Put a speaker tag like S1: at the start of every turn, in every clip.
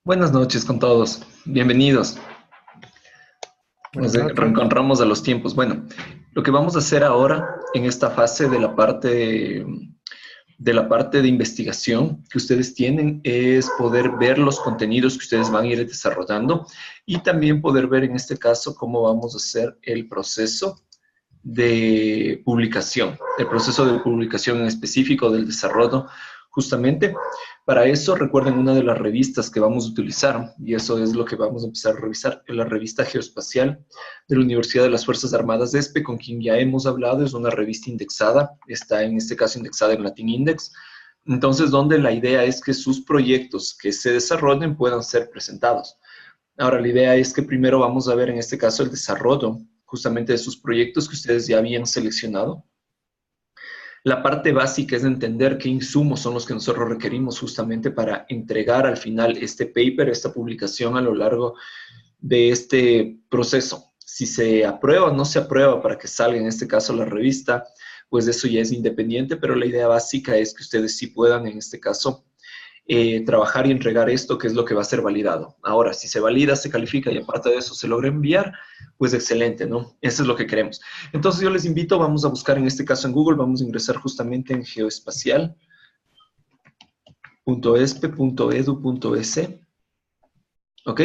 S1: Buenas noches con todos. Bienvenidos. Nos
S2: Buenas noches.
S1: reencontramos a los tiempos. Bueno, lo que vamos a hacer ahora en esta fase de la parte de investigación que ustedes tienen es poder ver los contenidos que ustedes van a ir desarrollando y también poder ver en este caso cómo vamos a hacer el proceso de publicación, en específico del desarrollo. Justamente para eso, recuerden una de las revistas que vamos a utilizar, y eso es lo que vamos a empezar a revisar, es la revista Geoespacial de la Universidad de las Fuerzas Armadas de ESPE, con quien ya hemos hablado. Es una revista indexada, está en este caso indexada en Latin Index. Entonces, donde la idea es que sus proyectos que se desarrollen puedan ser presentados. Ahora, la idea es que primero vamos a ver en este caso el desarrollo justamente de sus proyectos que ustedes ya habían seleccionado. La parte básica es entender qué insumos son los que nosotros requerimos justamente para entregar al final este paper, esta publicación a lo largo de este proceso. Si se aprueba o no se aprueba para que salga en este caso la revista, pues eso ya es independiente, pero la idea básica es que ustedes sí puedan en este caso trabajar y entregar esto, que es lo que va a ser validado. Ahora, si se valida, se califica y aparte de eso se logra enviar, pues excelente, ¿no? Eso es lo que queremos. Entonces yo les invito, vamos a buscar en este caso en Google, vamos a ingresar justamente en geoespacial.espe.edu.es, ¿ok?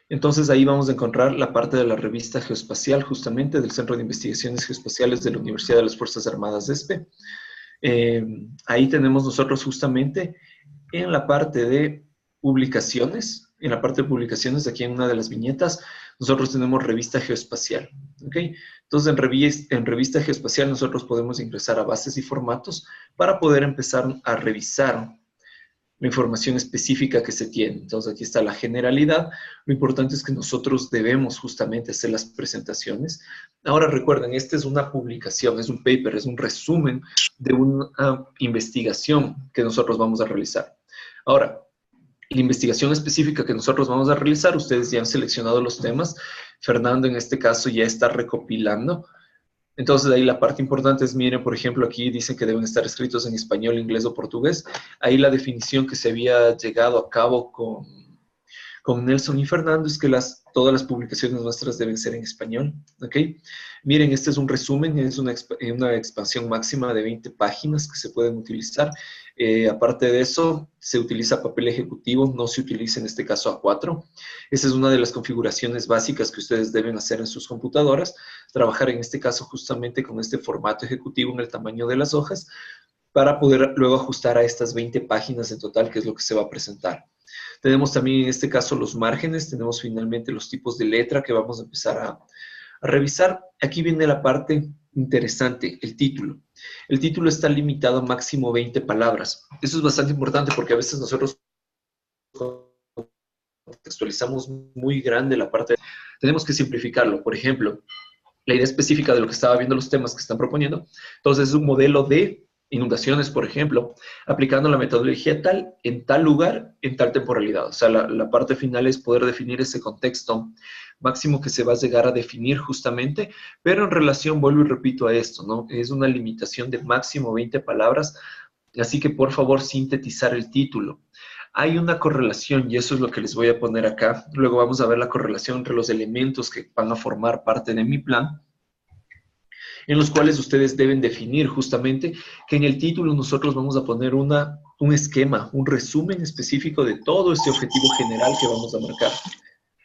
S1: Entonces ahí vamos a encontrar la parte de la revista Geoespacial, justamente del Centro de Investigaciones Geoespaciales de la Universidad de las Fuerzas Armadas de ESPE. Ahí tenemos nosotros justamente en la parte de publicaciones, aquí en una de las viñetas, nosotros tenemos revista geoespacial, ¿ok? Entonces, en revista geoespacial nosotros podemos ingresar a bases y formatos para poder empezar a revisar la información específica que se tiene. Entonces, aquí está la generalidad. Lo importante es que nosotros debemos justamente hacer las presentaciones. Ahora, recuerden, esta es una publicación, es un paper, es un resumen de una investigación que nosotros vamos a realizar. Ahora, la investigación específica que nosotros vamos a realizar, ustedes ya han seleccionado los temas. Fernando, en este caso, ya está recopilando. Entonces, ahí la parte importante es, miren, por ejemplo, aquí dicen que deben estar escritos en español, inglés o portugués. Ahí la definición que se había llegado a cabo con Nelson y Fernando es que todas las publicaciones nuestras deben ser en español, ¿ok? Miren, este es un resumen, es una expansión máxima de 20 páginas que se pueden utilizar. Aparte de eso, se utiliza papel ejecutivo, no se utiliza en este caso A4. Esa es una de las configuraciones básicas que ustedes deben hacer en sus computadoras, trabajar en este caso justamente con este formato ejecutivo en el tamaño de las hojas, para poder luego ajustar a estas 20 páginas en total, que es lo que se va a presentar. Tenemos también en este caso los márgenes, tenemos finalmente los tipos de letra que vamos a empezar a revisar. Aquí viene la parte interesante, el título. El título está limitado a máximo 20 palabras. Eso es bastante importante porque a veces nosotros contextualizamos muy grande la parte. Tenemos que simplificarlo. Por ejemplo, la idea específica de lo que estaba viendo los temas que están proponiendo. Entonces, es un modelo de inundaciones, por ejemplo, aplicando la metodología tal, en tal lugar, en tal temporalidad. O sea, la parte final es poder definir ese contexto máximo que se va a llegar a definir justamente, pero en relación, vuelvo y repito a esto, ¿no? Es una limitación de máximo 20 palabras, así que por favor sintetizar el título. Hay una correlación y eso es lo que les voy a poner acá. Luego vamos a ver la correlación entre los elementos que van a formar parte de mi plan, en los cuales ustedes deben definir justamente que en el título nosotros vamos a poner un esquema, un resumen específico de todo este objetivo general que vamos a marcar.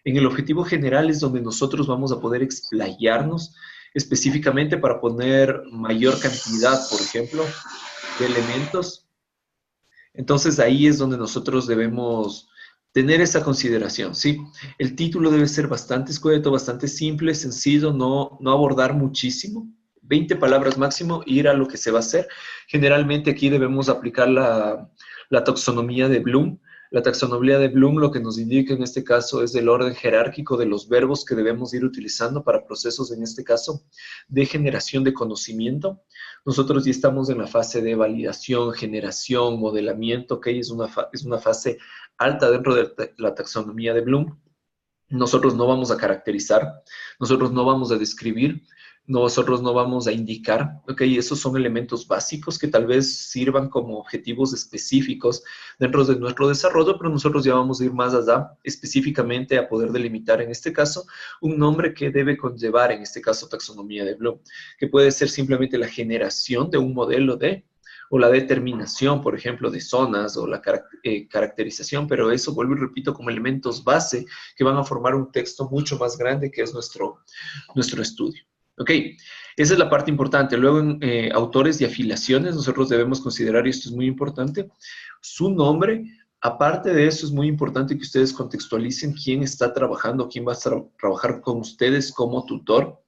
S1: En el objetivo general es donde nosotros vamos a poder explayarnos específicamente para poner mayor cantidad, por ejemplo, de elementos. Entonces ahí es donde nosotros debemos tener esa consideración, ¿sí? El título debe ser bastante escueto, bastante simple, sencillo, no abordar muchísimo. 20 palabras máximo, ir a lo que se va a hacer. Generalmente aquí debemos aplicar la taxonomía de Bloom. La taxonomía de Bloom lo que nos indica en este caso es el orden jerárquico de los verbos que debemos ir utilizando para procesos, en este caso, de generación de conocimiento. Nosotros ya estamos en la fase de validación, generación, modelamiento, que es una fase alta dentro de la taxonomía de Bloom. Nosotros no vamos a caracterizar, nosotros no vamos a describir, nosotros no vamos a indicar, ¿ok? Esos son elementos básicos que tal vez sirvan como objetivos específicos dentro de nuestro desarrollo, pero nosotros ya vamos a ir más allá, específicamente a poder delimitar, en este caso, un nombre que debe conllevar, en este caso, taxonomía de Bloom, que puede ser simplemente la generación de un modelo o la determinación, por ejemplo, de zonas o la caracterización, pero eso, vuelvo y repito, como elementos base que van a formar un texto mucho más grande que es nuestro estudio. Ok, esa es la parte importante. Luego, en autores y afiliaciones, nosotros debemos considerar, y esto es muy importante, su nombre. Aparte de eso, es muy importante que ustedes contextualicen quién está trabajando, quién va a trabajar con ustedes como tutor.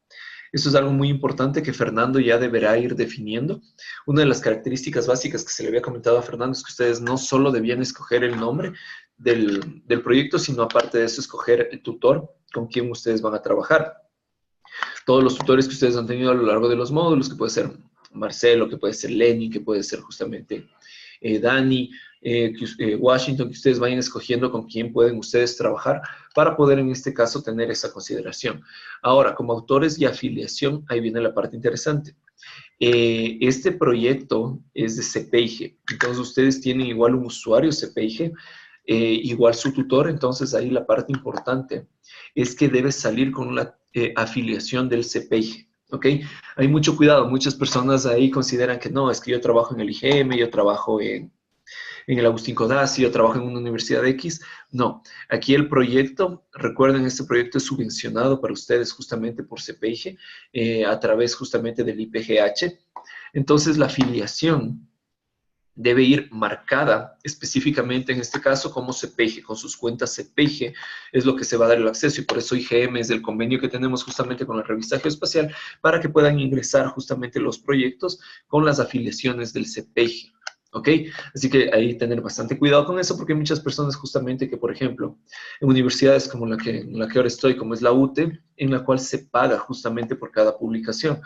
S1: Eso es algo muy importante que Fernando ya deberá ir definiendo. Una de las características básicas que se le había comentado a Fernando es que ustedes no solo debían escoger el nombre del proyecto, sino aparte de eso, escoger el tutor con quien ustedes van a trabajar. Todos los tutores que ustedes han tenido a lo largo de los módulos, que puede ser Marcelo, que puede ser Lenny, que puede ser justamente Dani, Washington, que ustedes vayan escogiendo con quién pueden ustedes trabajar para poder en este caso tener esa consideración. Ahora, como autores y afiliación, ahí viene la parte interesante. Este proyecto es de CPIG, entonces ustedes tienen igual un usuario CPIG, igual su tutor, entonces ahí la parte importante es que debe salir con la afiliación del CPIG, ¿ok? Hay mucho cuidado, muchas personas ahí consideran que no, es que yo trabajo en el IGM, yo trabajo en el Agustín Codazzi, yo trabajo en una universidad X. No, aquí el proyecto, recuerden, este proyecto es subvencionado para ustedes justamente por CPIG, a través justamente del IPGH. Entonces, la afiliación debe ir marcada específicamente en este caso como CPIG, con sus cuentas CPIG es lo que se va a dar el acceso, y por eso IGM es el convenio que tenemos justamente con la revista Geoespacial para que puedan ingresar justamente los proyectos con las afiliaciones del CPIG. ¿Ok? Así que ahí tener bastante cuidado con eso, porque hay muchas personas justamente que, por ejemplo, en universidades como en la que ahora estoy, como es la UTE, en la cual se paga justamente por cada publicación.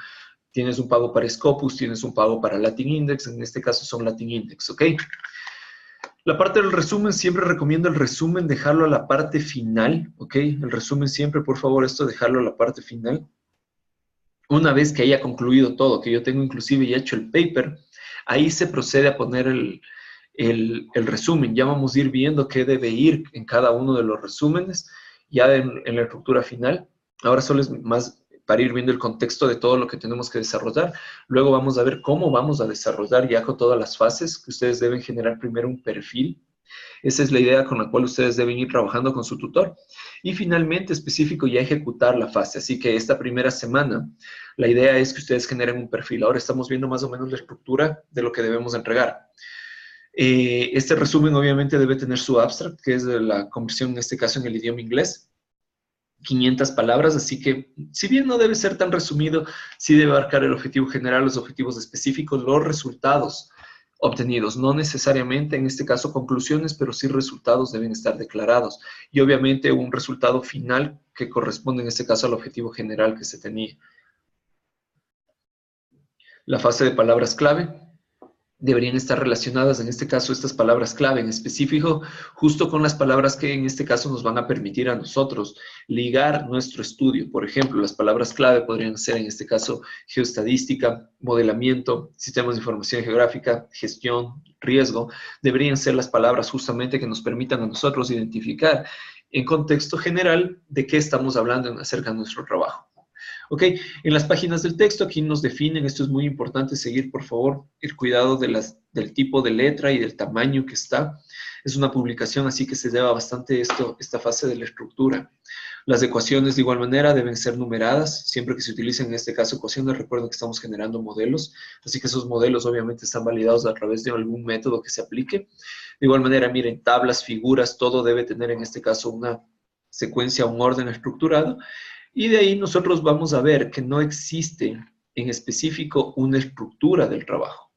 S1: Tienes un pago para Scopus, tienes un pago para Latin Index, en este caso son Latin Index, ¿ok? La parte del resumen, siempre recomiendo el resumen, dejarlo a la parte final, ¿ok? El resumen siempre, por favor, esto dejarlo a la parte final. Una vez que haya concluido todo, que yo tengo inclusive ya hecho el paper, ahí se procede a poner el resumen. Ya vamos a ir viendo qué debe ir en cada uno de los resúmenes, ya en la estructura final. Ahora solo es más para ir viendo el contexto de todo lo que tenemos que desarrollar. Luego vamos a ver cómo vamos a desarrollar ya con todas las fases, que ustedes deben generar primero un perfil. Esa es la idea con la cual ustedes deben ir trabajando con su tutor. Y finalmente, específico, ya ejecutar la fase. Así que esta primera semana, la idea es que ustedes generen un perfil. Ahora estamos viendo más o menos la estructura de lo que debemos entregar. Este resumen obviamente debe tener su abstract, que es de la conversión en este caso en el idioma inglés. 500 palabras, así que si bien no debe ser tan resumido, sí debe abarcar el objetivo general, los objetivos específicos, los resultados obtenidos, no necesariamente en este caso conclusiones, pero sí resultados deben estar declarados y obviamente un resultado final que corresponde en este caso al objetivo general que se tenía. La fase de palabras clave deberían estar relacionadas, en este caso, estas palabras clave en específico, justo con las palabras que en este caso nos van a permitir a nosotros ligar nuestro estudio. Por ejemplo, las palabras clave podrían ser, en este caso, geoestadística, modelamiento, sistemas de información geográfica, gestión, riesgo. Deberían ser las palabras justamente que nos permitan a nosotros identificar en contexto general de qué estamos hablando acerca de nuestro trabajo. Ok, en las páginas del texto aquí nos definen, esto es muy importante seguir por favor el cuidado del tipo de letra y del tamaño que está. Es una publicación, así que se lleva bastante esta fase de la estructura. Las ecuaciones de igual manera deben ser numeradas, siempre que se utilicen en este caso ecuaciones, recuerden que estamos generando modelos, así que esos modelos obviamente están validados a través de algún método que se aplique. De igual manera, miren, tablas, figuras, todo debe tener en este caso una secuencia, un orden estructurado. Y de ahí nosotros vamos a ver que no existe en específico una estructura del trabajo.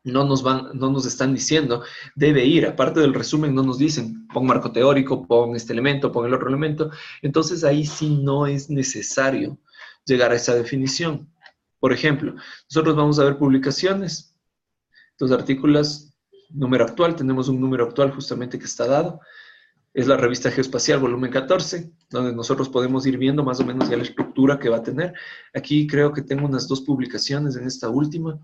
S1: No nos están diciendo, debe ir, aparte del resumen no nos dicen, pon marco teórico, pon este elemento, pon el otro elemento. Entonces ahí sí no es necesario llegar a esa definición. Por ejemplo, nosotros vamos a ver publicaciones, los artículos, número actual, tenemos un número actual justamente que está dado. es la revista Geoespacial, volumen 14, donde nosotros podemos ir viendo más o menos ya la estructura que va a tener. Aquí creo que tengo unas 2 publicaciones en esta última,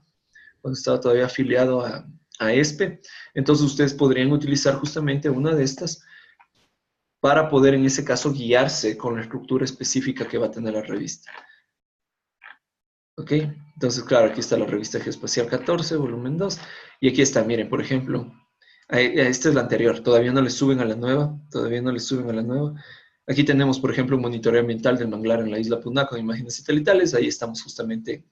S1: cuando estaba todavía afiliado a ESPE. Entonces ustedes podrían utilizar justamente una de estas para poder en ese caso guiarse con la estructura específica que va a tener la revista. ¿Ok? Entonces, claro, aquí está la revista Geoespacial 14, volumen 2, y aquí está, miren, por ejemplo, esta es la anterior, todavía no le suben a la nueva, Aquí tenemos, por ejemplo, un monitoreo ambiental del manglar en la isla Puná con imágenes satelitales. Ahí estamos justamente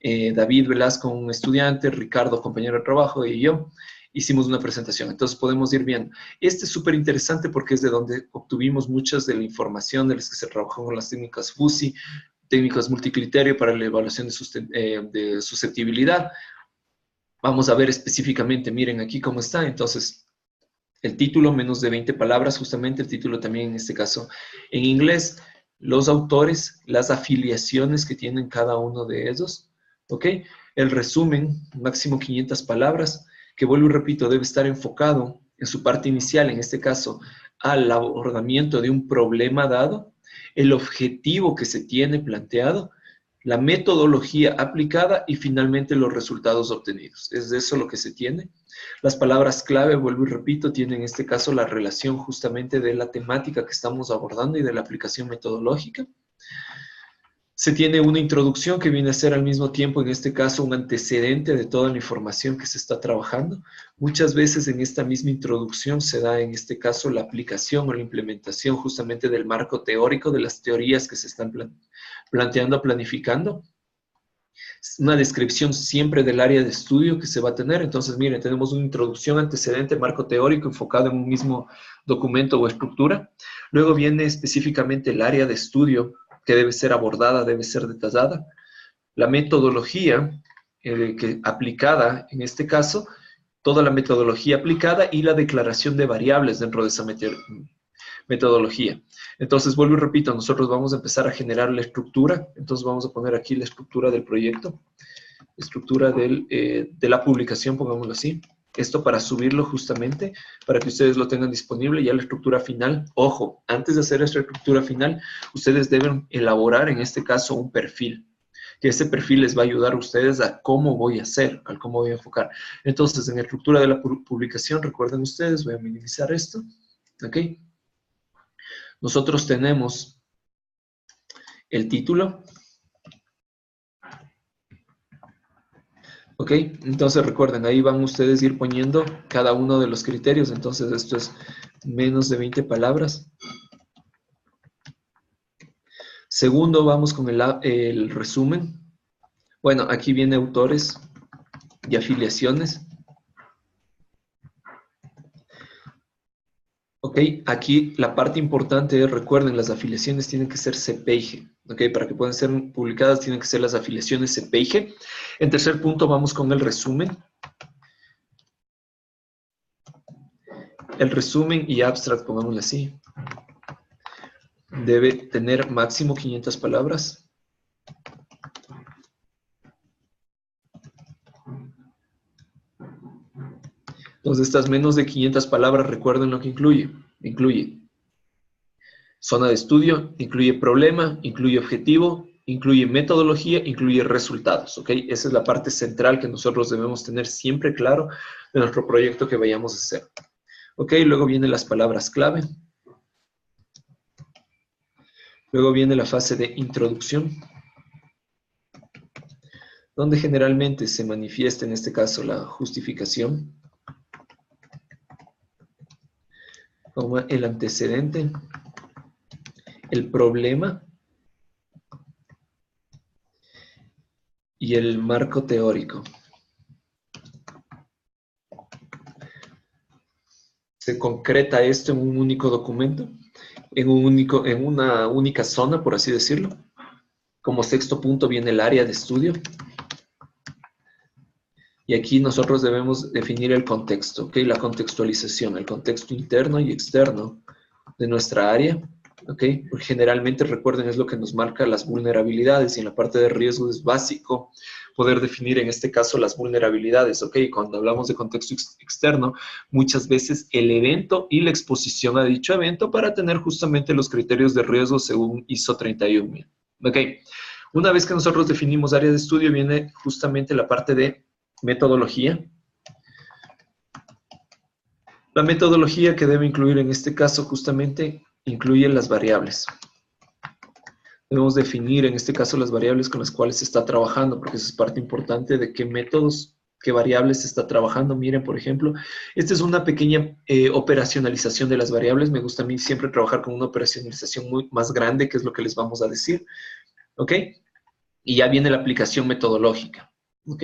S1: David Velasco, un estudiante, Ricardo, compañero de trabajo, y yo. Hicimos una presentación. Entonces podemos ir viendo. Este es súper interesante porque es de donde obtuvimos muchas de la información de las que se trabajó con las técnicas FUSI, técnicas multicriterio para la evaluación de susceptibilidad. Vamos a ver específicamente, miren aquí cómo está. Entonces, el título, menos de 20 palabras, justamente el título también en este caso en inglés, los autores, las afiliaciones que tienen cada uno de ellos, ¿ok? El resumen, máximo 500 palabras, que vuelvo y repito, debe estar enfocado en su parte inicial, en este caso, al abordamiento de un problema dado, el objetivo que se tiene planteado, la metodología aplicada y finalmente los resultados obtenidos. Es de eso lo que se tiene. Las palabras clave, vuelvo y repito, tienen en este caso la relación justamente de la temática que estamos abordando y de la aplicación metodológica. Se tiene una introducción que viene a ser al mismo tiempo, en este caso, un antecedente de toda la información que se está trabajando. Muchas veces en esta misma introducción se da, en este caso, la aplicación o la implementación justamente del marco teórico de las teorías que se están planteando, planificando. Una descripción siempre del área de estudio que se va a tener. Entonces, miren, tenemos una introducción, antecedente, marco teórico enfocado en un mismo documento o estructura. Luego viene específicamente el área de estudio que debe ser abordada, debe ser detallada. La metodología aplicada, en este caso, toda la metodología aplicada y la declaración de variables dentro de esa metodología. Entonces, vuelvo y repito, nosotros vamos a empezar a generar la estructura. Entonces, vamos a poner aquí la estructura del proyecto, estructura de la publicación, pongámoslo así. Esto para subirlo justamente, para que ustedes lo tengan disponible. Ya la estructura final, ojo, antes de hacer esta estructura final, ustedes deben elaborar, en este caso, un perfil. Que ese perfil les va a ayudar a ustedes a cómo voy a hacer, a cómo voy a enfocar. Entonces, en la estructura de la publicación, recuerden ustedes, voy a minimizar esto, ¿ok? Nosotros tenemos el título. ¿Ok? Entonces recuerden, ahí van ustedes a ir poniendo cada uno de los criterios. Entonces esto es menos de 20 palabras. Segundo, vamos con el resumen. Bueno, aquí viene autores y afiliaciones. Ok, aquí la parte importante es, recuerden, las afiliaciones tienen que ser CPIG. Ok, para que puedan ser publicadas tienen que ser las afiliaciones CPIG. En tercer punto vamos con el resumen. El resumen y abstract, pongámoslo así, debe tener máximo 500 palabras. Entonces, estas menos de 500 palabras, recuerden lo que incluye. Incluye zona de estudio, incluye problema, incluye objetivo, incluye metodología, incluye resultados, ¿ok? Esa es la parte central que nosotros debemos tener siempre claro de nuestro proyecto que vayamos a hacer. ¿Ok? Luego vienen las palabras clave. Luego viene la fase de introducción, donde generalmente se manifiesta, en este caso, la justificación, como el antecedente, el problema y el marco teórico. Se concreta esto en un único documento, en una única zona, por así decirlo. Como sexto punto viene el área de estudio. Y aquí nosotros debemos definir el contexto, ¿ok? La contextualización, el contexto interno y externo de nuestra área, ¿ok? Porque generalmente, recuerden, es lo que nos marca las vulnerabilidades, y en la parte de riesgo es básico poder definir en este caso las vulnerabilidades, ¿ok? Cuando hablamos de contexto externo, muchas veces el evento y la exposición a dicho evento para tener justamente los criterios de riesgo según ISO 31000, ¿ok? Una vez que nosotros definimos área de estudio, viene justamente la parte de metodología. La metodología que debe incluir en este caso justamente incluye las variables. Debemos definir en este caso las variables con las cuales se está trabajando, porque eso es parte importante de qué métodos, qué variables se está trabajando. Miren, por ejemplo, esta es una pequeña operacionalización de las variables. Me gusta a mí siempre trabajar con una operacionalización más grande, que es lo que les vamos a decir, ¿ok? Y ya viene la aplicación metodológica, ¿ok?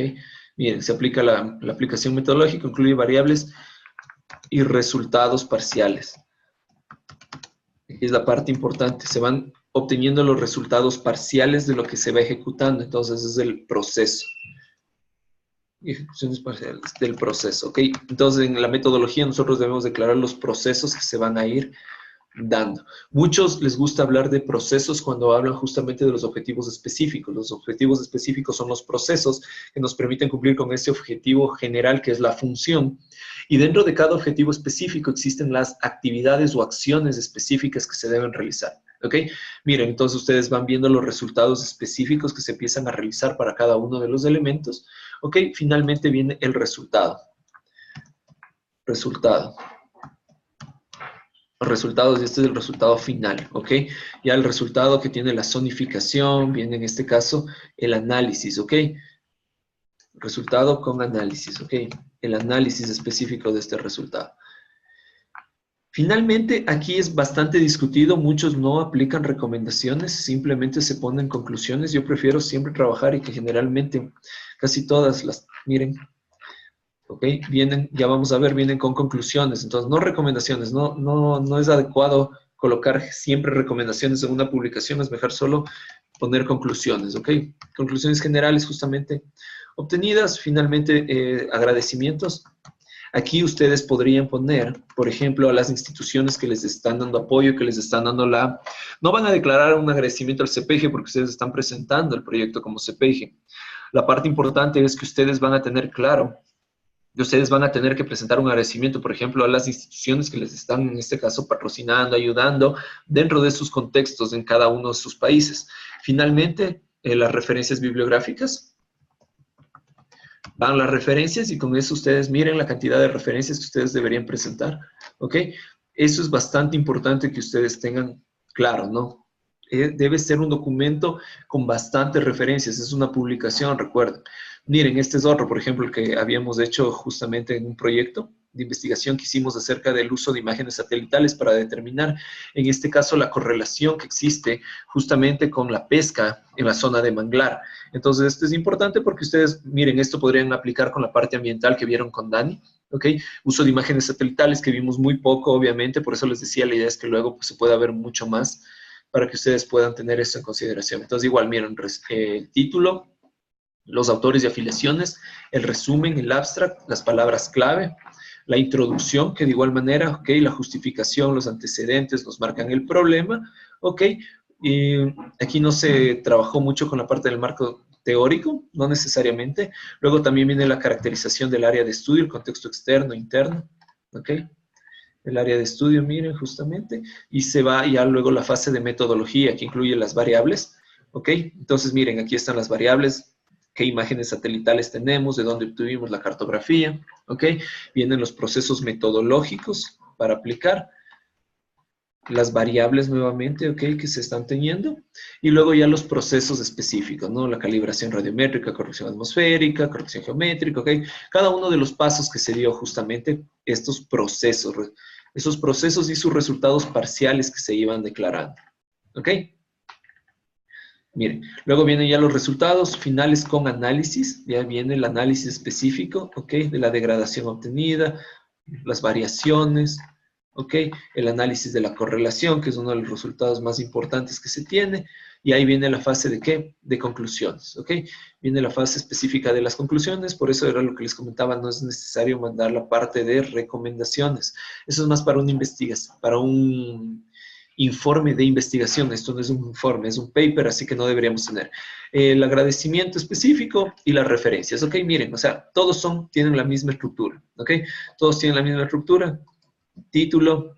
S1: Miren, se aplica la aplicación metodológica, incluye variables y resultados parciales. Es la parte importante, se van obteniendo los resultados parciales de lo que se va ejecutando, entonces es el proceso. Ejecuciones parciales del proceso, ¿ok? Entonces en la metodología nosotros debemos declarar los procesos que se van a ir dando. Muchos les gusta hablar de procesos cuando hablan justamente de los objetivos específicos. Los objetivos específicos son los procesos que nos permiten cumplir con ese objetivo general que es la función. Y dentro de cada objetivo específico existen las actividades o acciones específicas que se deben realizar, ¿ok? Miren, entonces ustedes van viendo los resultados específicos que se empiezan a realizar para cada uno de los elementos, ¿ok? Finalmente viene el resultado. Resultados, y este es el resultado final, ¿ok? Ya el resultado que tiene la zonificación, viene en este caso el análisis, ¿ok? Resultado con análisis, ¿ok? El análisis específico de este resultado. Finalmente, aquí es bastante discutido, muchos no aplican recomendaciones, simplemente se ponen conclusiones. Yo prefiero siempre trabajar y que generalmente casi todas las, miren, ¿ok? Vienen, ya vamos a ver, vienen con conclusiones. Entonces, no recomendaciones, no es adecuado colocar siempre recomendaciones en una publicación, es mejor solo poner conclusiones, ¿ok? Conclusiones generales justamente obtenidas, finalmente agradecimientos. Aquí ustedes podrían poner, por ejemplo, a las instituciones que les están dando apoyo, que les están dando la... No van a declarar un agradecimiento al CPG porque ustedes están presentando el proyecto como CPG. La parte importante es que ustedes van a tener claro y ustedes van a tener que presentar un agradecimiento, por ejemplo, a las instituciones que les están, en este caso, patrocinando, ayudando, dentro de sus contextos en cada uno de sus países. Finalmente, las referencias bibliográficas. Van las referencias y con eso ustedes miren la cantidad de referencias que ustedes deberían presentar, ¿ok? Eso es bastante importante que ustedes tengan claro, ¿no? Debe ser un documento con bastantes referencias, es una publicación, recuerden. Miren, este es otro, por ejemplo, el que habíamos hecho justamente en un proyecto de investigación que hicimos acerca del uso de imágenes satelitales para determinar, en este caso, la correlación que existe justamente con la pesca en la zona de manglar. Entonces, esto es importante porque ustedes, miren, esto podrían aplicar con la parte ambiental que vieron con Dani, ¿ok? Uso de imágenes satelitales que vimos muy poco, obviamente, por eso les decía, la idea es que luego pues, se pueda ver mucho más para que ustedes puedan tener esto en consideración. Entonces, igual, miren, el título, los autores y afiliaciones, el resumen, el abstract, las palabras clave, la introducción, que de igual manera, ok, la justificación, los antecedentes nos marcan el problema, ok, y aquí no se trabajó mucho con la parte del marco teórico, no necesariamente. Luego también viene la caracterización del área de estudio, el contexto externo, interno, ok. El área de estudio, miren, justamente, y se va ya luego la fase de metodología, que incluye las variables, ok. Entonces, miren, aquí están las variables, qué imágenes satelitales tenemos, de dónde obtuvimos la cartografía, ¿ok? Vienen los procesos metodológicos para aplicar, las variables nuevamente, ¿ok? Que se están teniendo, y luego ya los procesos específicos, ¿no? La calibración radiométrica, corrección atmosférica, corrección geométrica, ¿ok? Cada uno de los pasos que se dio justamente estos procesos, esos procesos y sus resultados parciales que se iban declarando, ¿ok? Miren, luego vienen ya los resultados finales con análisis, ya viene el análisis específico, ¿ok? De la degradación obtenida, las variaciones, ¿ok? El análisis de la correlación, que es uno de los resultados más importantes que se tiene, y ahí viene la fase de ¿qué? De conclusiones, ¿ok? Viene la fase específica de las conclusiones, por eso era lo que les comentaba, no es necesario mandar la parte de recomendaciones, eso es más para una investigación, para un informe de investigación. Esto no es un informe, es un paper, así que no deberíamos tener. El agradecimiento específico y las referencias. Ok, miren, o sea, todos tienen la misma estructura. Ok, todos tienen la misma estructura. Título,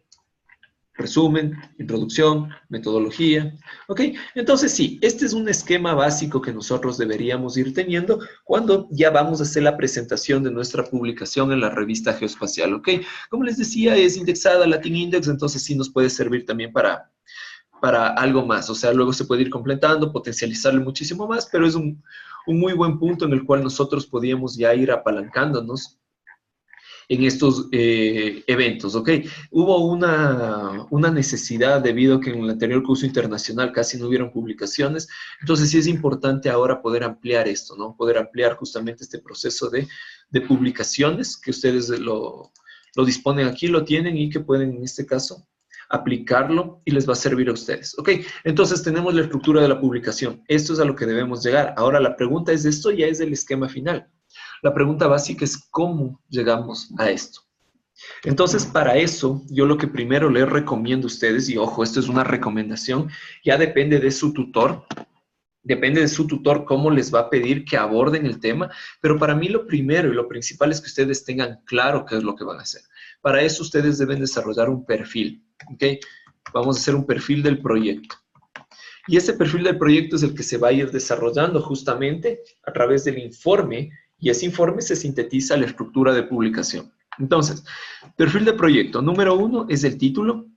S1: resumen, introducción, metodología. Ok, entonces sí, este es un esquema básico que nosotros deberíamos ir teniendo cuando ya vamos a hacer la presentación de nuestra publicación en la revista Geoespacial. Ok, como les decía, es indexada Latin Index, entonces sí nos puede servir también para algo más. O sea, luego se puede ir completando, potencializarlo muchísimo más, pero es un muy buen punto en el cual nosotros podíamos ya ir apalancándonos en estos eventos, ¿ok? Hubo una necesidad debido a que en el anterior curso internacional casi no hubieron publicaciones, entonces sí es importante ahora poder ampliar esto, ¿no? Poder ampliar justamente este proceso de publicaciones que ustedes lo disponen aquí, lo tienen y que pueden en este caso aplicarlo y les va a servir a ustedes, ¿ok? Entonces tenemos la estructura de la publicación, esto es a lo que debemos llegar. Ahora la pregunta es, esto ya es el esquema final. La pregunta básica es cómo llegamos a esto. Entonces, para eso, yo lo que primero les recomiendo a ustedes, y ojo, esto es una recomendación, ya depende de su tutor, cómo les va a pedir que aborden el tema, pero para mí lo primero y lo principal es que ustedes tengan claro qué es lo que van a hacer. Para eso ustedes deben desarrollar un perfil, ¿ok? Vamos a hacer un perfil del proyecto. Y ese perfil del proyecto es el que se va a ir desarrollando justamente a través del informe, y ese informe se sintetiza a la estructura de publicación. Entonces, perfil de proyecto. Número 1 es el título.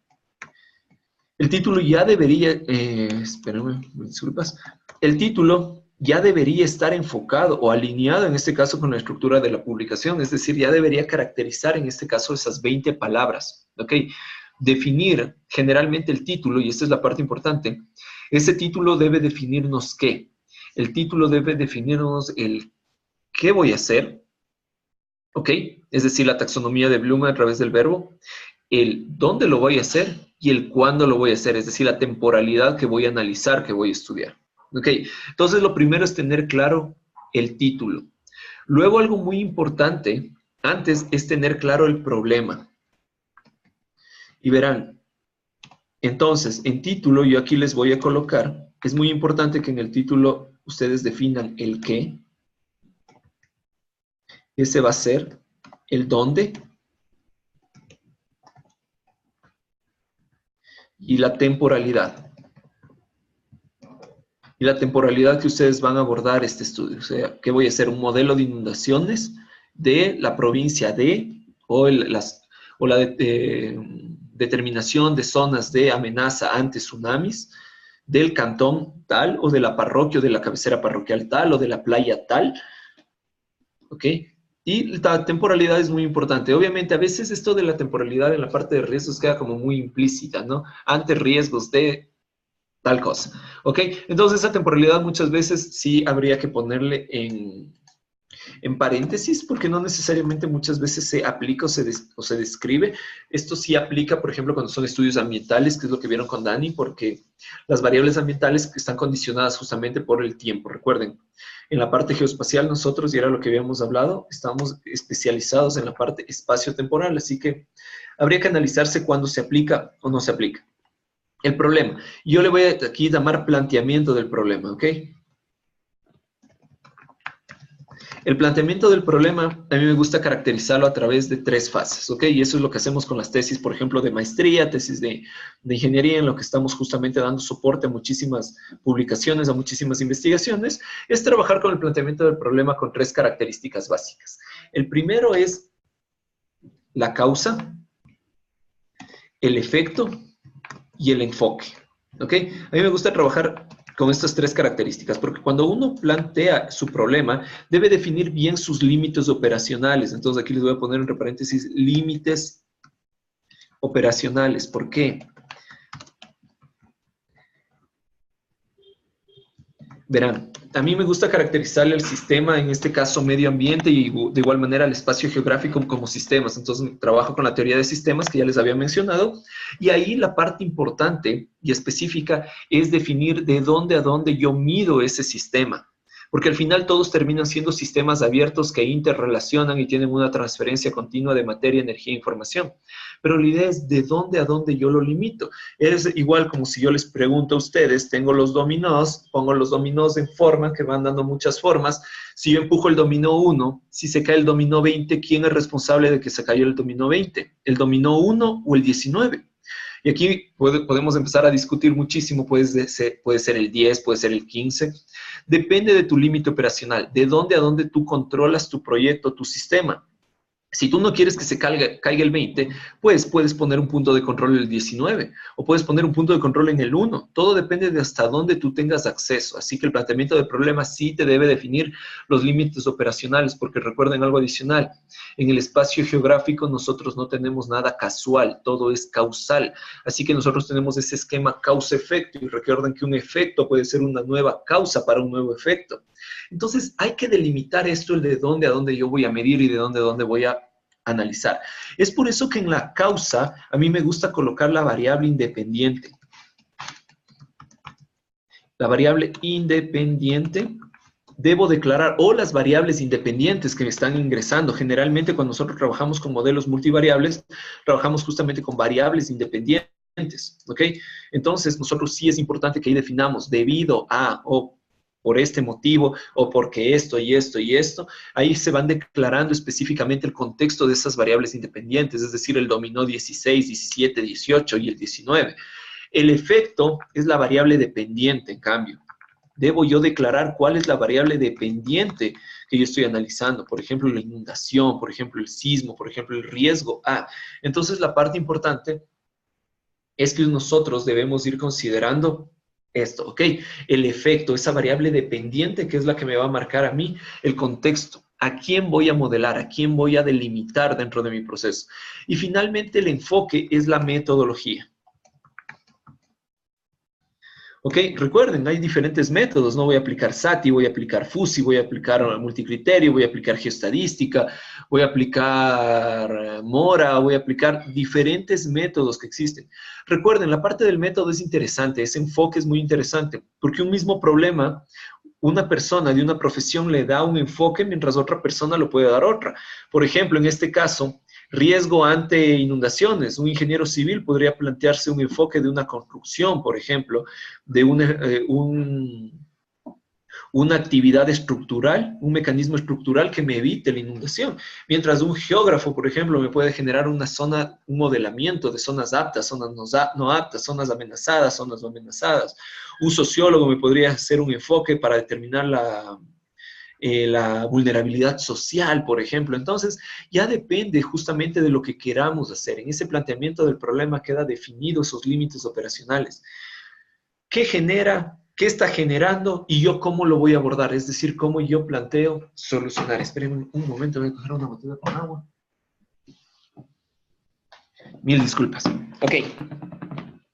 S1: El título ya debería, espérame, disculpas. El título ya debería estar enfocado o alineado en este caso con la estructura de la publicación, es decir, ya debería caracterizar en este caso esas 20 palabras, ¿ok? Definir generalmente el título, y esta es la parte importante, ese título debe definirnos qué. El título debe definirnos el qué voy a hacer, ¿ok? Es decir, la taxonomía de Bloom a través del verbo, el dónde lo voy a hacer y el cuándo lo voy a hacer, es decir, la temporalidad que voy a analizar, que voy a estudiar. ¿Ok? Entonces, lo primero es tener claro el título. Luego, algo muy importante antes es tener claro el problema. Y verán, entonces, en título, yo aquí les voy a colocar, es muy importante que en el título ustedes definan el qué. Ese va a ser el dónde y la temporalidad. Y la temporalidad que ustedes van a abordar este estudio. O sea, ¿qué voy a hacer? Un modelo de inundaciones de la provincia de, o la determinación de zonas de amenaza ante tsunamis del cantón tal, o de la parroquia, o de la cabecera parroquial tal, o de la playa tal. ¿Ok? Y la temporalidad es muy importante. Obviamente, a veces esto de la temporalidad en la parte de riesgos queda como muy implícita, ¿no? Ante riesgos de tal cosa, ¿ok? Entonces, esa temporalidad muchas veces sí habría que ponerle en paréntesis, porque no necesariamente muchas veces se aplica o se describe. Esto sí aplica, por ejemplo, cuando son estudios ambientales, que es lo que vieron con Dani, porque las variables ambientales están condicionadas justamente por el tiempo. Recuerden, en la parte geoespacial nosotros, y era lo que habíamos hablado, estamos especializados en la parte espacio-temporal, así que habría que analizarse cuándo se aplica o no se aplica. El problema. Yo le voy a aquí llamar planteamiento del problema, ¿ok? El planteamiento del problema, a mí me gusta caracterizarlo a través de 3 fases, ¿ok? Y eso es lo que hacemos con las tesis, por ejemplo, de maestría, tesis de ingeniería, en lo que estamos justamente dando soporte a muchísimas publicaciones, a muchísimas investigaciones, es trabajar con el planteamiento del problema con 3 características básicas. El primero es la causa, el efecto y el enfoque, ¿ok? A mí me gusta trabajar con estas 3 características, porque cuando uno plantea su problema, debe definir bien sus límites operacionales. Entonces, aquí les voy a poner entre paréntesis límites operacionales. ¿Por qué? Verán, a mí me gusta caracterizarle el sistema, en este caso medio ambiente, y de igual manera el espacio geográfico como sistemas. Entonces trabajo con la teoría de sistemas que ya les había mencionado, y ahí la parte importante y específica es definir de dónde a dónde yo mido ese sistema. porque al final todos terminan siendo sistemas abiertos que interrelacionan y tienen una transferencia continua de materia, energía e información. Pero la idea es de dónde a dónde yo lo limito. Es igual como si yo les pregunto a ustedes, tengo los dominós, pongo los dominós en forma, que van dando muchas formas. Si yo empujo el dominó 1, si se cae el dominó 20, ¿quién es responsable de que se cayó el dominó 20? ¿El dominó 1 o el 19? Y aquí podemos empezar a discutir muchísimo, puede ser el 10, puede ser el 15. Depende de tu límite operacional, de dónde a dónde tú controlas tu proyecto, tu sistema. Si tú no quieres que se caiga el 20, pues puedes poner un punto de control en el 19 o puedes poner un punto de control en el 1. Todo depende de hasta dónde tú tengas acceso. Así que el planteamiento del problema sí te debe definir los límites operacionales, porque recuerden algo adicional. En el espacio geográfico nosotros no tenemos nada casual, todo es causal. Así que nosotros tenemos ese esquema causa-efecto y recuerden que un efecto puede ser una nueva causa para un nuevo efecto. Entonces hay que delimitar esto, el de dónde a dónde yo voy a medir y de dónde a dónde voy a analizar. Es por eso que en la causa a mí me gusta colocar la variable independiente. La variable independiente debo declarar, o las variables independientes que me están ingresando. Generalmente cuando nosotros trabajamos con modelos multivariables, trabajamos justamente con variables independientes, ¿ok? Entonces nosotros sí es importante que ahí definamos debido a o por este motivo, o porque esto y esto y esto, ahí se van declarando específicamente el contexto de esas variables independientes, es decir, el dominó 16, 17, 18 y el 19. El efecto es la variable dependiente, en cambio. Debo yo declarar cuál es la variable dependiente que yo estoy analizando. Por ejemplo, la inundación, por ejemplo, el sismo, por ejemplo, el riesgo A. Entonces, la parte importante es que nosotros debemos ir considerando esto, ¿ok? El efecto, esa variable dependiente que es la que me va a marcar a mí el contexto. ¿A quién voy a modelar? ¿A quién voy a delimitar dentro de mi proceso? Y finalmente el enfoque es la metodología. ¿Ok? Recuerden, hay diferentes métodos. No voy a aplicar SATI, voy a aplicar FUSI, voy a aplicar multicriterio, voy a aplicar geostadística, voy a aplicar Mora, voy a aplicar diferentes métodos que existen. Recuerden, la parte del método es interesante, ese enfoque es muy interesante, porque un mismo problema, una persona de una profesión le da un enfoque mientras otra persona lo puede dar otra. Por ejemplo, en este caso, riesgo ante inundaciones. Un ingeniero civil podría plantearse un enfoque de una construcción, por ejemplo, de una actividad estructural, un mecanismo estructural que me evite la inundación. Mientras un geógrafo, por ejemplo, me puede generar una zona, un modelamiento de zonas aptas, zonas no aptas, zonas amenazadas, zonas no amenazadas. Un sociólogo me podría hacer un enfoque para determinar la vulnerabilidad social, por ejemplo. Entonces, ya depende justamente de lo que queramos hacer. En ese planteamiento del problema queda definido esos límites operacionales. ¿Qué genera? ¿Qué está generando? Y yo cómo lo voy a abordar. Es decir, cómo yo planteo solucionar. Espérenme un momento, voy a coger una botella con agua. Mil disculpas. Ok.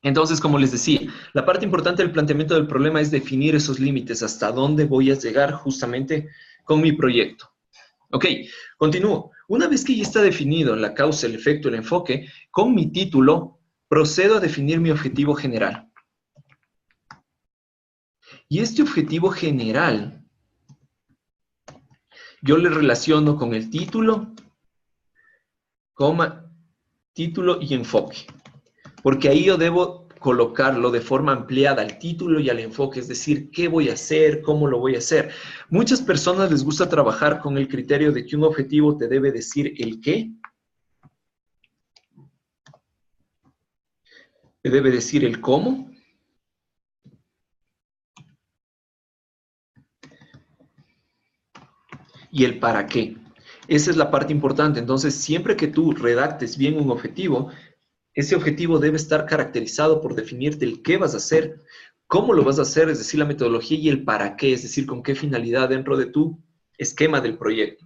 S1: Entonces, como les decía, la parte importante del planteamiento del problema es definir esos límites, hasta dónde voy a llegar justamente con mi proyecto. Ok, continúo. Una vez que ya está definido la causa, el efecto, el enfoque, con mi título procedo a definir mi objetivo general. Y este objetivo general, yo le relaciono con el título, coma, título y enfoque. Porque ahí yo debo colocarlo de forma ampliada al título y al enfoque, es decir, qué voy a hacer, cómo lo voy a hacer. Muchas personas les gusta trabajar con el criterio de que un objetivo te debe decir el qué, te debe decir el cómo, y el para qué. Esa es la parte importante. Entonces, siempre que tú redactes bien un objetivo, ese objetivo debe estar caracterizado por definirte el qué vas a hacer, cómo lo vas a hacer, es decir, la metodología y el para qué, es decir, con qué finalidad dentro de tu esquema del proyecto.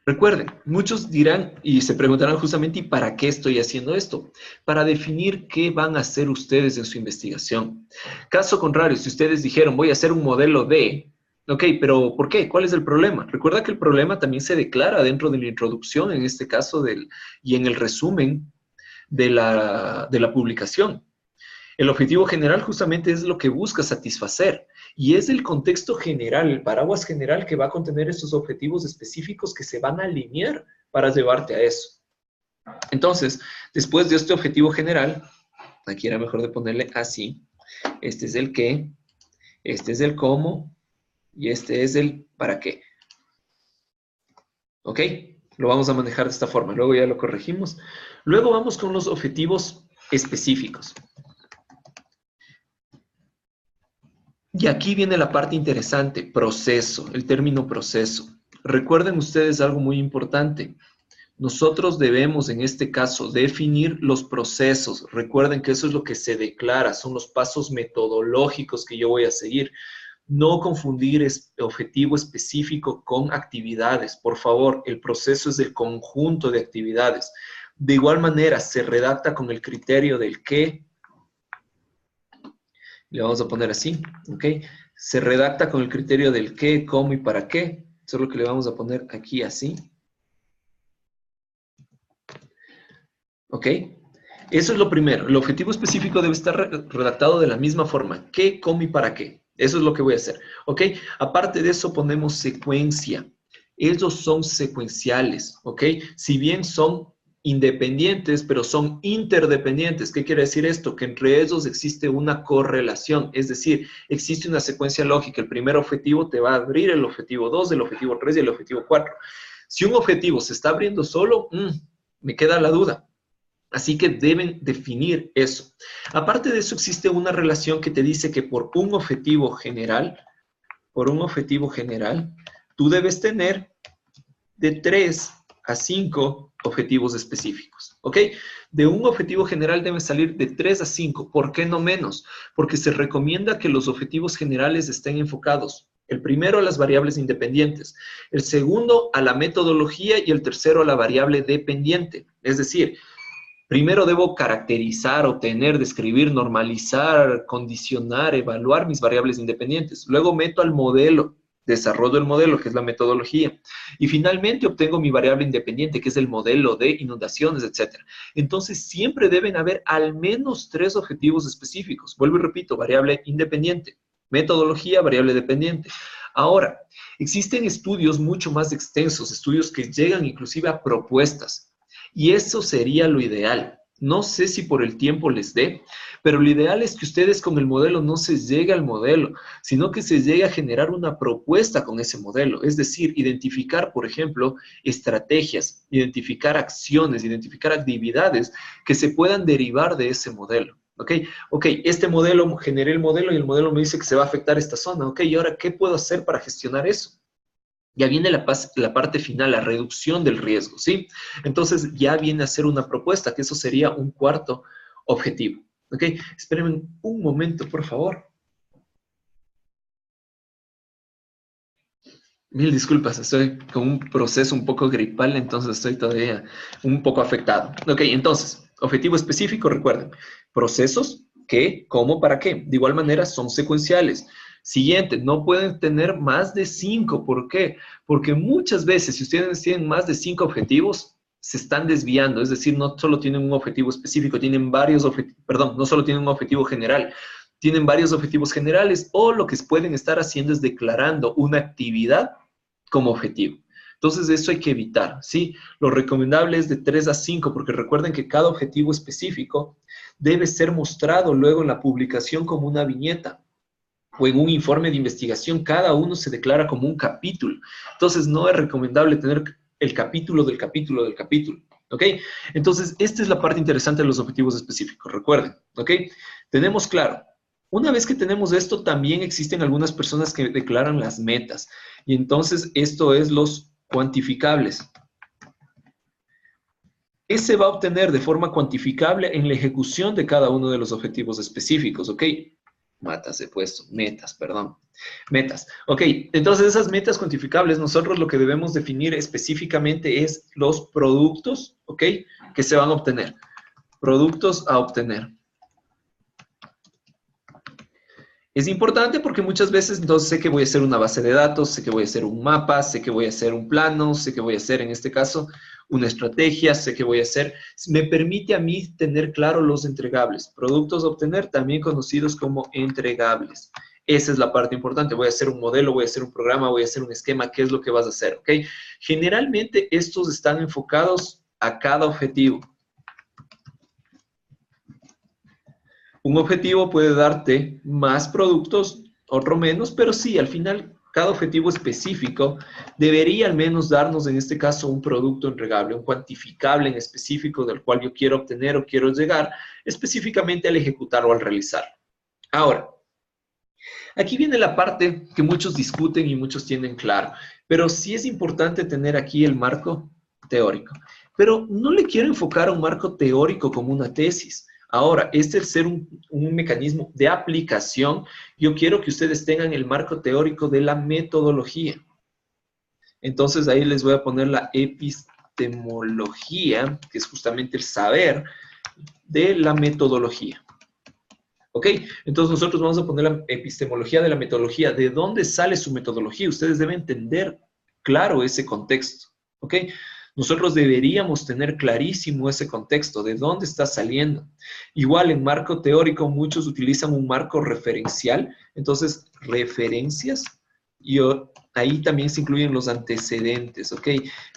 S1: Recuerden, muchos dirán y se preguntarán justamente, ¿y para qué estoy haciendo esto? Para definir qué van a hacer ustedes en su investigación. Caso contrario, si ustedes dijeron, voy a hacer un modelo de... Ok, pero ¿por qué? ¿Cuál es el problema? Recuerda que el problema también se declara dentro de la introducción, en este caso, y en el resumen de la publicación. El objetivo general justamente es lo que busca satisfacer y es el contexto general, el paraguas general que va a contener estos objetivos específicos que se van a alinear para llevarte a eso. Entonces, después de este objetivo general, aquí era mejor de ponerle así, este es el qué, este es el cómo y este es el para qué. ¿Ok? Lo vamos a manejar de esta forma, luego ya lo corregimos. Luego vamos con los objetivos específicos. Y aquí viene la parte interesante, proceso, el término proceso. Recuerden ustedes algo muy importante. Nosotros debemos, en este caso, definir los procesos. Recuerden que eso es lo que se declara, son los pasos metodológicos que yo voy a seguir. No confundir objetivo específico con actividades. Por favor, el proceso es el conjunto de actividades. De igual manera, se redacta con el criterio del qué. Le vamos a poner así, ¿ok? Se redacta con el criterio del qué, cómo y para qué. Eso es lo que le vamos a poner aquí así. ¿Ok? Eso es lo primero. El objetivo específico debe estar redactado de la misma forma. ¿Qué, cómo y para qué? Eso es lo que voy a hacer. ¿Ok? Aparte de eso ponemos secuencia. Ellos son secuenciales. ¿Ok? Si bien son independientes, pero son interdependientes. ¿Qué quiere decir esto? Que entre ellos existe una correlación. Es decir, existe una secuencia lógica. El primer objetivo te va a abrir el objetivo 2, el objetivo 3 y el objetivo 4. Si un objetivo se está abriendo solo, me queda la duda. Así que deben definir eso. Aparte de eso, existe una relación que te dice que por un objetivo general, tú debes tener de 3 a 5 objetivos específicos, ¿ok? De un objetivo general deben salir de 3 a 5. ¿Por qué no menos? Porque se recomienda que los objetivos generales estén enfocados. El primero a las variables independientes, el segundo a la metodología y el tercero a la variable dependiente. Es decir, primero debo caracterizar, obtener, describir, normalizar, condicionar, evaluar mis variables independientes. Luego meto al modelo, desarrollo el modelo, que es la metodología. Y finalmente obtengo mi variable independiente, que es el modelo de inundaciones, etc. Entonces, siempre deben haber al menos 3 objetivos específicos. Vuelvo y repito, variable independiente, metodología, variable dependiente. Ahora, existen estudios mucho más extensos, estudios que llegan inclusive a propuestas. Y eso sería lo ideal. No sé si por el tiempo les dé, pero lo ideal es que ustedes con el modelo no se llegue al modelo, sino que se llegue a generar una propuesta con ese modelo. Es decir, identificar, por ejemplo, estrategias, identificar acciones, identificar actividades que se puedan derivar de ese modelo. ¿Ok? Ok, este modelo, generé el modelo y el modelo me dice que se va a afectar esta zona. Ok, ¿y ahora qué puedo hacer para gestionar eso? Ya viene la parte final, la reducción del riesgo, ¿sí? Entonces ya viene a ser una propuesta, que eso sería un cuarto objetivo. ¿Ok? Espérenme un momento, por favor. Mil disculpas, estoy con un proceso un poco gripal, entonces estoy todavía un poco afectado. Ok, entonces, objetivo específico, recuerden, procesos, qué, cómo, para qué. De igual manera, son secuenciales. Siguiente, no pueden tener más de 5. ¿Por qué? Porque muchas veces, si ustedes tienen más de 5 objetivos, se están desviando. Es decir, no solo tienen un objetivo específico, tienen varios objetivos, perdón, no solo tienen un objetivo general, tienen varios objetivos generales o lo que pueden estar haciendo es declarando una actividad como objetivo. Entonces, eso hay que evitar, ¿sí? Lo recomendable es de 3 a 5, porque recuerden que cada objetivo específico debe ser mostrado luego en la publicación como una viñeta o en un informe de investigación. Cada uno se declara como un capítulo. Entonces, no es recomendable tener el capítulo del capítulo del capítulo, ¿ok? Entonces, esta es la parte interesante de los objetivos específicos, recuerden, ¿ok? Tenemos claro. Una vez que tenemos esto, también existen algunas personas que declaran las metas. Y entonces, esto es los cuantificables. ¿Qué se va a obtener de forma cuantificable en la ejecución de cada uno de los objetivos específicos? ¿Ok? Metas. Ok, entonces esas metas cuantificables, nosotros lo que debemos definir específicamente es los productos, ¿ok? Que se van a obtener. Productos a obtener. Es importante porque muchas veces entonces sé que voy a hacer una base de datos, sé que voy a hacer un mapa, sé que voy a hacer un plano, sé que voy a hacer en este caso una estrategia, sé que voy a hacer. Me permite a mí tener claro los entregables, productos a obtener, también conocidos como entregables. Esa es la parte importante. Voy a hacer un modelo, voy a hacer un programa, voy a hacer un esquema, ¿qué es lo que vas a hacer? ¿Ok? Generalmente estos están enfocados a cada objetivo. Un objetivo puede darte más productos, otro menos, pero sí, al final, cada objetivo específico debería al menos darnos, en este caso, un producto entregable, un cuantificable en específico del cual yo quiero obtener o quiero llegar específicamente al ejecutar o al realizar. Ahora, aquí viene la parte que muchos discuten y muchos tienen claro, pero sí es importante tener aquí el marco teórico. Pero no le quiero enfocar a un marco teórico como una tesis. Ahora, este es ser un mecanismo de aplicación. Yo quiero que ustedes tengan el marco teórico de la metodología. Entonces ahí les voy a poner la epistemología, que es justamente el saber de la metodología. ¿Ok? Entonces nosotros vamos a poner la epistemología de la metodología. ¿De dónde sale su metodología? Ustedes deben entender claro ese contexto. ¿Ok? Nosotros deberíamos tener clarísimo ese contexto, de dónde está saliendo. Igual en marco teórico muchos utilizan un marco referencial, entonces referencias, y ahí también se incluyen los antecedentes, ¿ok?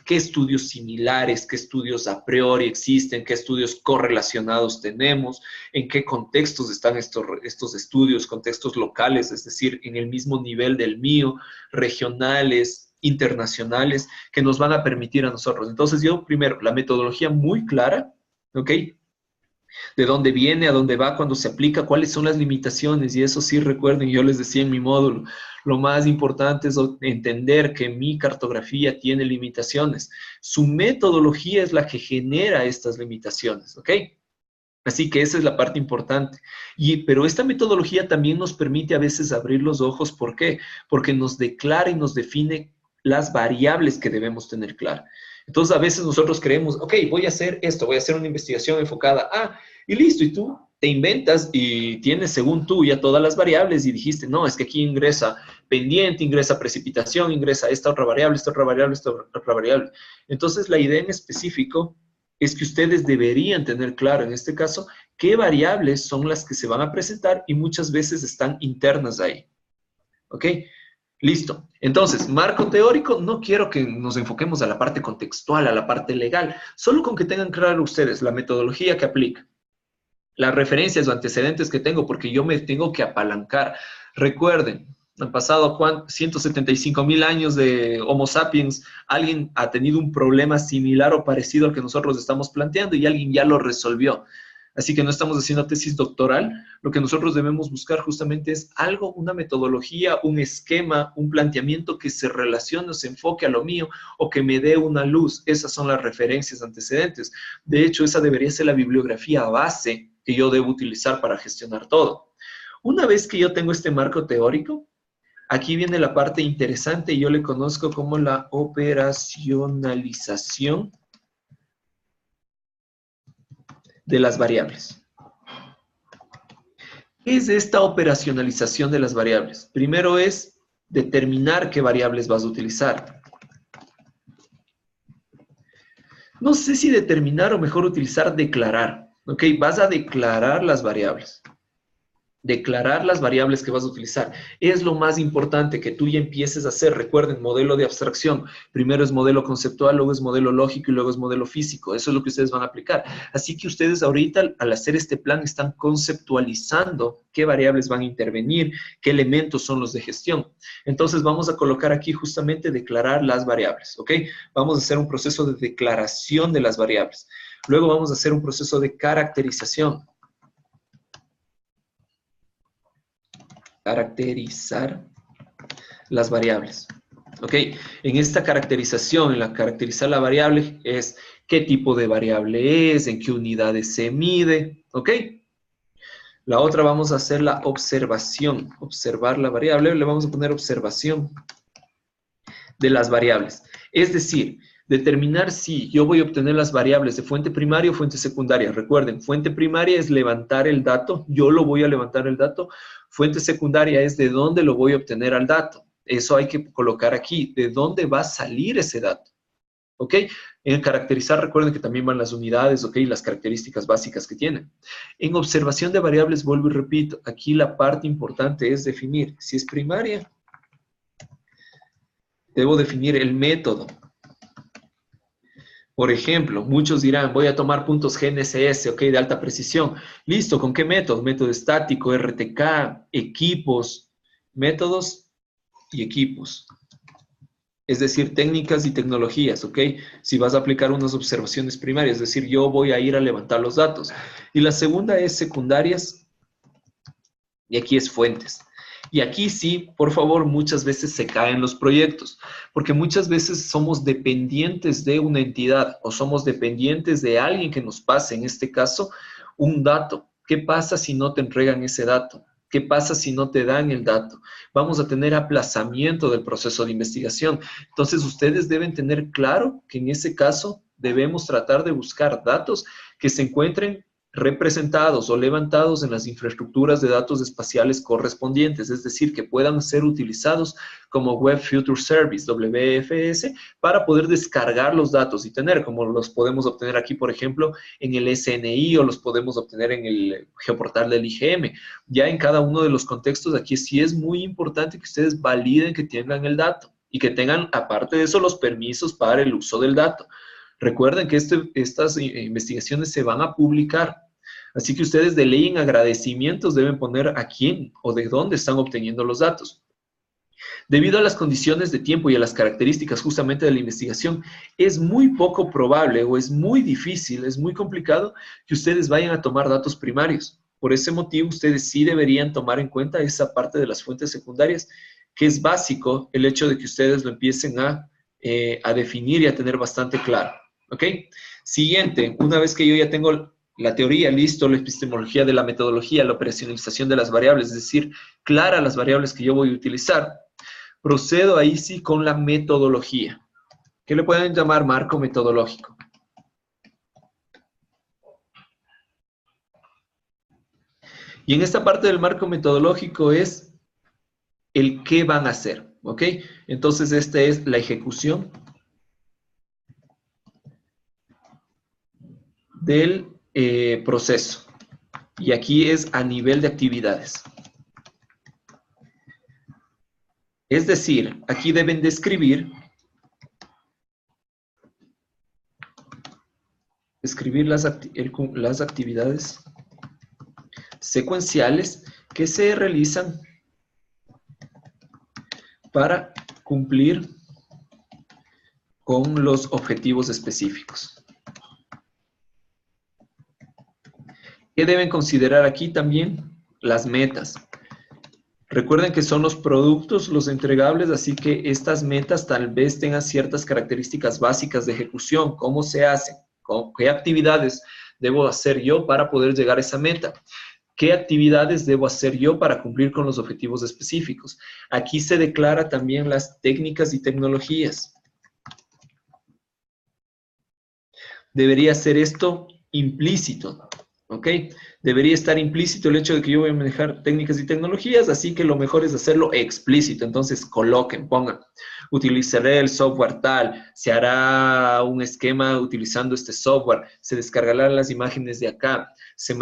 S1: ¿Qué estudios similares, qué estudios a priori existen, qué estudios correlacionados tenemos, en qué contextos están estos estudios, contextos locales, es decir, en el mismo nivel del mío, regionales, internacionales, que nos van a permitir a nosotros. Entonces yo, primero, la metodología muy clara, ¿ok? De dónde viene, a dónde va, cuando se aplica, cuáles son las limitaciones, y eso sí recuerden, yo les decía en mi módulo, lo más importante es entender que mi cartografía tiene limitaciones. Su metodología es la que genera estas limitaciones, ¿ok? Así que esa es la parte importante. Pero esta metodología también nos permite a veces abrir los ojos. ¿Por qué? Porque nos declara y nos define las variables que debemos tener claras. Entonces, a veces nosotros creemos, ok, voy a hacer esto, voy a hacer una investigación enfocada a, y listo, y tú te inventas y tienes según tú ya todas las variables y dijiste, no, es que aquí ingresa pendiente, ingresa precipitación, ingresa esta otra variable, esta otra variable, esta otra variable. Entonces, la idea en específico es que ustedes deberían tener claro, en este caso, qué variables son las que se van a presentar y muchas veces están internas ahí. ¿Ok? Listo. Entonces, marco teórico, no quiero que nos enfoquemos a la parte contextual, a la parte legal, solo con que tengan claro ustedes la metodología que aplica, las referencias o antecedentes que tengo, porque yo me tengo que apalancar. Recuerden, han pasado 175,000 años de Homo sapiens, alguien ha tenido un problema similar o parecido al que nosotros estamos planteando y alguien ya lo resolvió. Así que no estamos haciendo tesis doctoral, lo que nosotros debemos buscar justamente es algo, una metodología, un esquema, un planteamiento que se relacione o se enfoque a lo mío o que me dé una luz. Esas son las referencias antecedentes. De hecho, esa debería ser la bibliografía base que yo debo utilizar para gestionar todo. Una vez que yo tengo este marco teórico, aquí viene la parte interesante y yo le conozco como la operacionalización de las variables. ¿Qué es esta operacionalización de las variables? Primero es determinar qué variables vas a utilizar. No sé si determinar o mejor utilizar declarar. ¿Ok? Vas a declarar las variables. Declarar las variables que vas a utilizar. Es lo más importante que tú ya empieces a hacer. Recuerden, modelo de abstracción. Primero es modelo conceptual, luego es modelo lógico y luego es modelo físico. Eso es lo que ustedes van a aplicar. Así que ustedes ahorita, al hacer este plan, están conceptualizando qué variables van a intervenir, qué elementos son los de gestión. Entonces, vamos a colocar aquí justamente declarar las variables, ¿ok? Vamos a hacer un proceso de declaración de las variables. Luego vamos a hacer un proceso de caracterización. Caracterizar las variables. ¿Ok? En esta caracterización, en la caracterizar la variable es qué tipo de variable es, en qué unidades se mide. ¿Ok? La otra vamos a hacer la observación. Observar la variable, le vamos a poner observación de las variables. Es decir, Determinar si yo voy a obtener las variables de fuente primaria o fuente secundaria. Recuerden, fuente primaria es levantar el dato, yo lo voy a levantar el dato. Fuente secundaria es de dónde lo voy a obtener al dato. Eso hay que colocar aquí, de dónde va a salir ese dato. ¿Ok? En caracterizar, recuerden que también van las unidades, ¿ok? Las características básicas que tienen. En observación de variables, vuelvo y repito, aquí la parte importante es definir. Si es primaria, debo definir el método. Por ejemplo, muchos dirán, voy a tomar puntos GNSS, ok, de alta precisión. Listo, ¿con qué método? Método estático, RTK, equipos, métodos y equipos. Es decir, técnicas y tecnologías, ¿ok? Si vas a aplicar unas observaciones primarias, es decir, yo voy a ir a levantar los datos. Y la segunda es secundarias, y aquí es fuentes. Y aquí sí, por favor, muchas veces se caen los proyectos, porque muchas veces somos dependientes de una entidad o somos dependientes de alguien que nos pase, en este caso, un dato. ¿Qué pasa si no te entregan ese dato? ¿Qué pasa si no te dan el dato? Vamos a tener aplazamiento del proceso de investigación. Entonces, ustedes deben tener claro que en ese caso debemos tratar de buscar datos que se encuentren representados o levantados en las infraestructuras de datos espaciales correspondientes, es decir, que puedan ser utilizados como Web Future Service, WFS, para poder descargar los datos y tener, como los podemos obtener aquí, por ejemplo, en el SNI o los podemos obtener en el geoportal del IGM. Ya en cada uno de los contextos, aquí sí es muy importante que ustedes validen que tengan el dato y que tengan, aparte de eso, los permisos para el uso del dato. Recuerden que estas investigaciones se van a publicar, así que ustedes de ley en agradecimientos deben poner a quién o de dónde están obteniendo los datos. Debido a las condiciones de tiempo y a las características justamente de la investigación, es muy poco probable o es muy difícil, es muy complicado que ustedes vayan a tomar datos primarios. Por ese motivo, ustedes sí deberían tomar en cuenta esa parte de las fuentes secundarias, que es básico el hecho de que ustedes lo empiecen a definir y a tener bastante claro. ¿Ok? Siguiente, una vez que yo ya tengo la teoría, listo, la epistemología de la metodología, la operacionalización de las variables, es decir, clara las variables que yo voy a utilizar, procedo ahí sí con la metodología, que le pueden llamar marco metodológico. Y en esta parte del marco metodológico es el qué van a hacer, ¿ok? Entonces, esta es la ejecución del proceso. Y aquí es a nivel de actividades. Es decir, aquí deben describir las actividades secuenciales que se realizan para cumplir con los objetivos específicos. ¿Qué deben considerar aquí también? Las metas. Recuerden que son los productos, los entregables, así que estas metas tal vez tengan ciertas características básicas de ejecución. ¿Cómo se hace? ¿Qué actividades debo hacer yo para poder llegar a esa meta? ¿Qué actividades debo hacer yo para cumplir con los objetivos específicos? Aquí se declara también las técnicas y tecnologías. Debería ser esto implícito, ¿ok? Debería estar implícito el hecho de que yo voy a manejar técnicas y tecnologías, así que lo mejor es hacerlo explícito. Entonces coloquen, pongan, utilizaré el software tal, se hará un esquema utilizando este software, se descargarán las imágenes de acá, se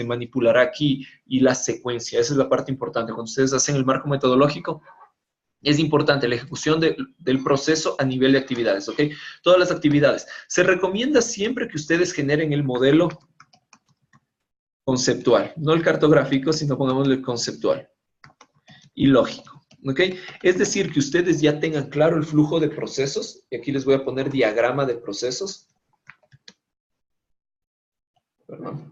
S1: manipulará aquí y la secuencia. Esa es la parte importante. Cuando ustedes hacen el marco metodológico, es importante la ejecución del proceso a nivel de actividades, ¿ok? Todas las actividades. Se recomienda siempre que ustedes generen el modelo conceptual, no el cartográfico, sino pongámosle el conceptual y lógico, ¿ok? Es decir, que ustedes ya tengan claro el flujo de procesos, y aquí les voy a poner diagrama de procesos. Perdón.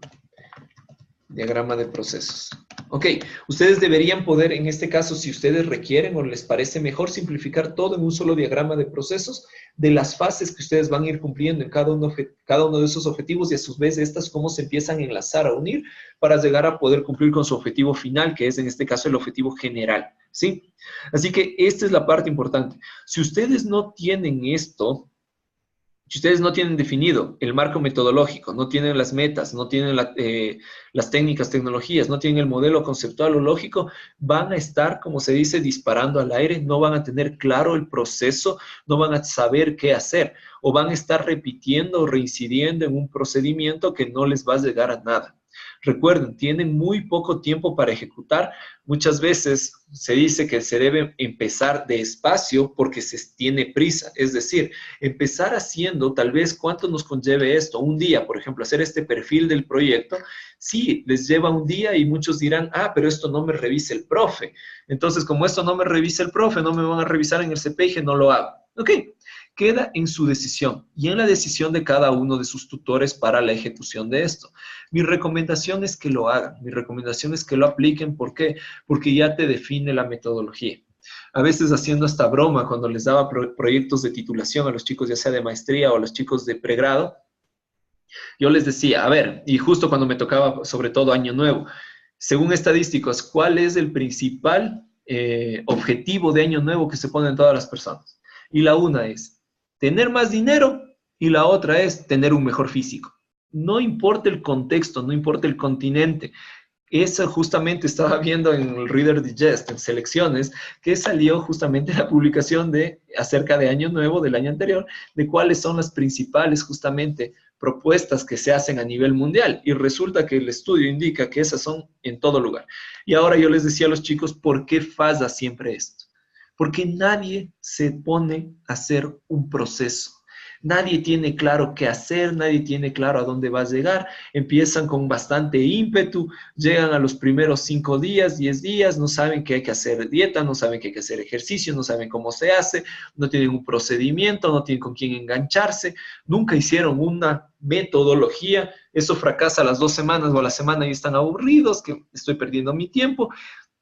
S1: Diagrama de procesos. Ok, ustedes deberían poder, en este caso, si ustedes requieren o les parece mejor, simplificar todo en un solo diagrama de procesos de las fases que ustedes van a ir cumpliendo en cada uno de esos objetivos y a su vez estas cómo se empiezan a enlazar, a unir para llegar a poder cumplir con su objetivo final, que es en este caso el objetivo general, ¿sí? Así que esta es la parte importante. Si ustedes no tienen esto, Si ustedes no tienen definido el marco metodológico, no tienen las metas, no tienen las técnicas, tecnologías, no tienen el modelo conceptual o lógico, van a estar, como se dice, disparando al aire, no van a tener claro el proceso, no van a saber qué hacer, o van a estar repitiendo o reincidiendo en un procedimiento que no les va a llegar a nada. Recuerden, tienen muy poco tiempo para ejecutar. Muchas veces se dice que se debe empezar despacio porque se tiene prisa. Es decir, empezar haciendo, tal vez, ¿cuánto nos conlleve esto? Un día, por ejemplo, hacer este perfil del proyecto. Sí, les lleva un día y muchos dirán, ah, pero esto no me revisa el profe. Entonces, como esto no me revisa el profe, no me van a revisar en el CPG, no lo hago. Ok, queda en su decisión y en la decisión de cada uno de sus tutores para la ejecución de esto. Mi recomendación es que lo hagan, mi recomendación es que lo apliquen. ¿Por qué? Porque ya te define la metodología. A veces haciendo esta broma, cuando les daba proyectos de titulación a los chicos, ya sea de maestría o a los chicos de pregrado, yo les decía, a ver, y justo cuando me tocaba, sobre todo Año Nuevo, según estadísticos, ¿cuál es el principal objetivo de Año Nuevo que se ponen todas las personas? Y la una es tener más dinero y la otra es tener un mejor físico. No importa el contexto, no importa el continente. Eso justamente estaba viendo en el Reader Digest, en selecciones, que salió justamente la publicación acerca de Año Nuevo del año anterior, de cuáles son las principales justamente propuestas que se hacen a nivel mundial. Y resulta que el estudio indica que esas son en todo lugar. Y ahora yo les decía a los chicos, ¿por qué falla siempre esto? Porque nadie se pone a hacer un proceso. Nadie tiene claro qué hacer, nadie tiene claro a dónde va a llegar. Empiezan con bastante ímpetu, llegan a los primeros 5 días, 10 días, no saben que hay que hacer dieta, no saben que hay que hacer ejercicio, no saben cómo se hace, no tienen un procedimiento, no tienen con quién engancharse, nunca hicieron una metodología. Eso fracasa a las 2 semanas o a la semana y están aburridos, que estoy perdiendo mi tiempo.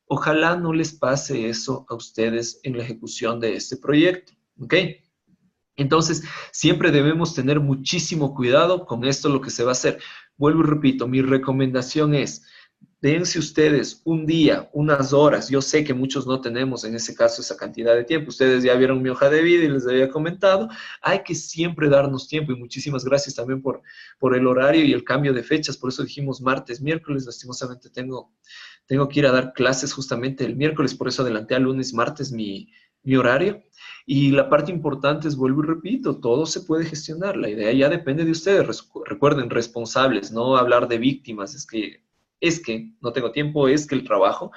S1: Ojalá no les pase eso a ustedes en la ejecución de este proyecto, ¿ok? Entonces, siempre debemos tener muchísimo cuidado con esto, lo que se va a hacer. Vuelvo y repito, mi recomendación es, dense ustedes un día, unas horas. Yo sé que muchos no tenemos en ese caso esa cantidad de tiempo. Ustedes ya vieron mi hoja de vida y les había comentado. Hay que siempre darnos tiempo y muchísimas gracias también por el horario y el cambio de fechas. Por eso dijimos martes, miércoles. Lastimosamente tengo que ir a dar clases justamente el miércoles, por eso adelanté a lunes, martes mi horario. Y la parte importante es, vuelvo y repito, todo se puede gestionar. La idea ya depende de ustedes. Recuerden, responsables, no hablar de víctimas. Es que no tengo tiempo, es que el trabajo.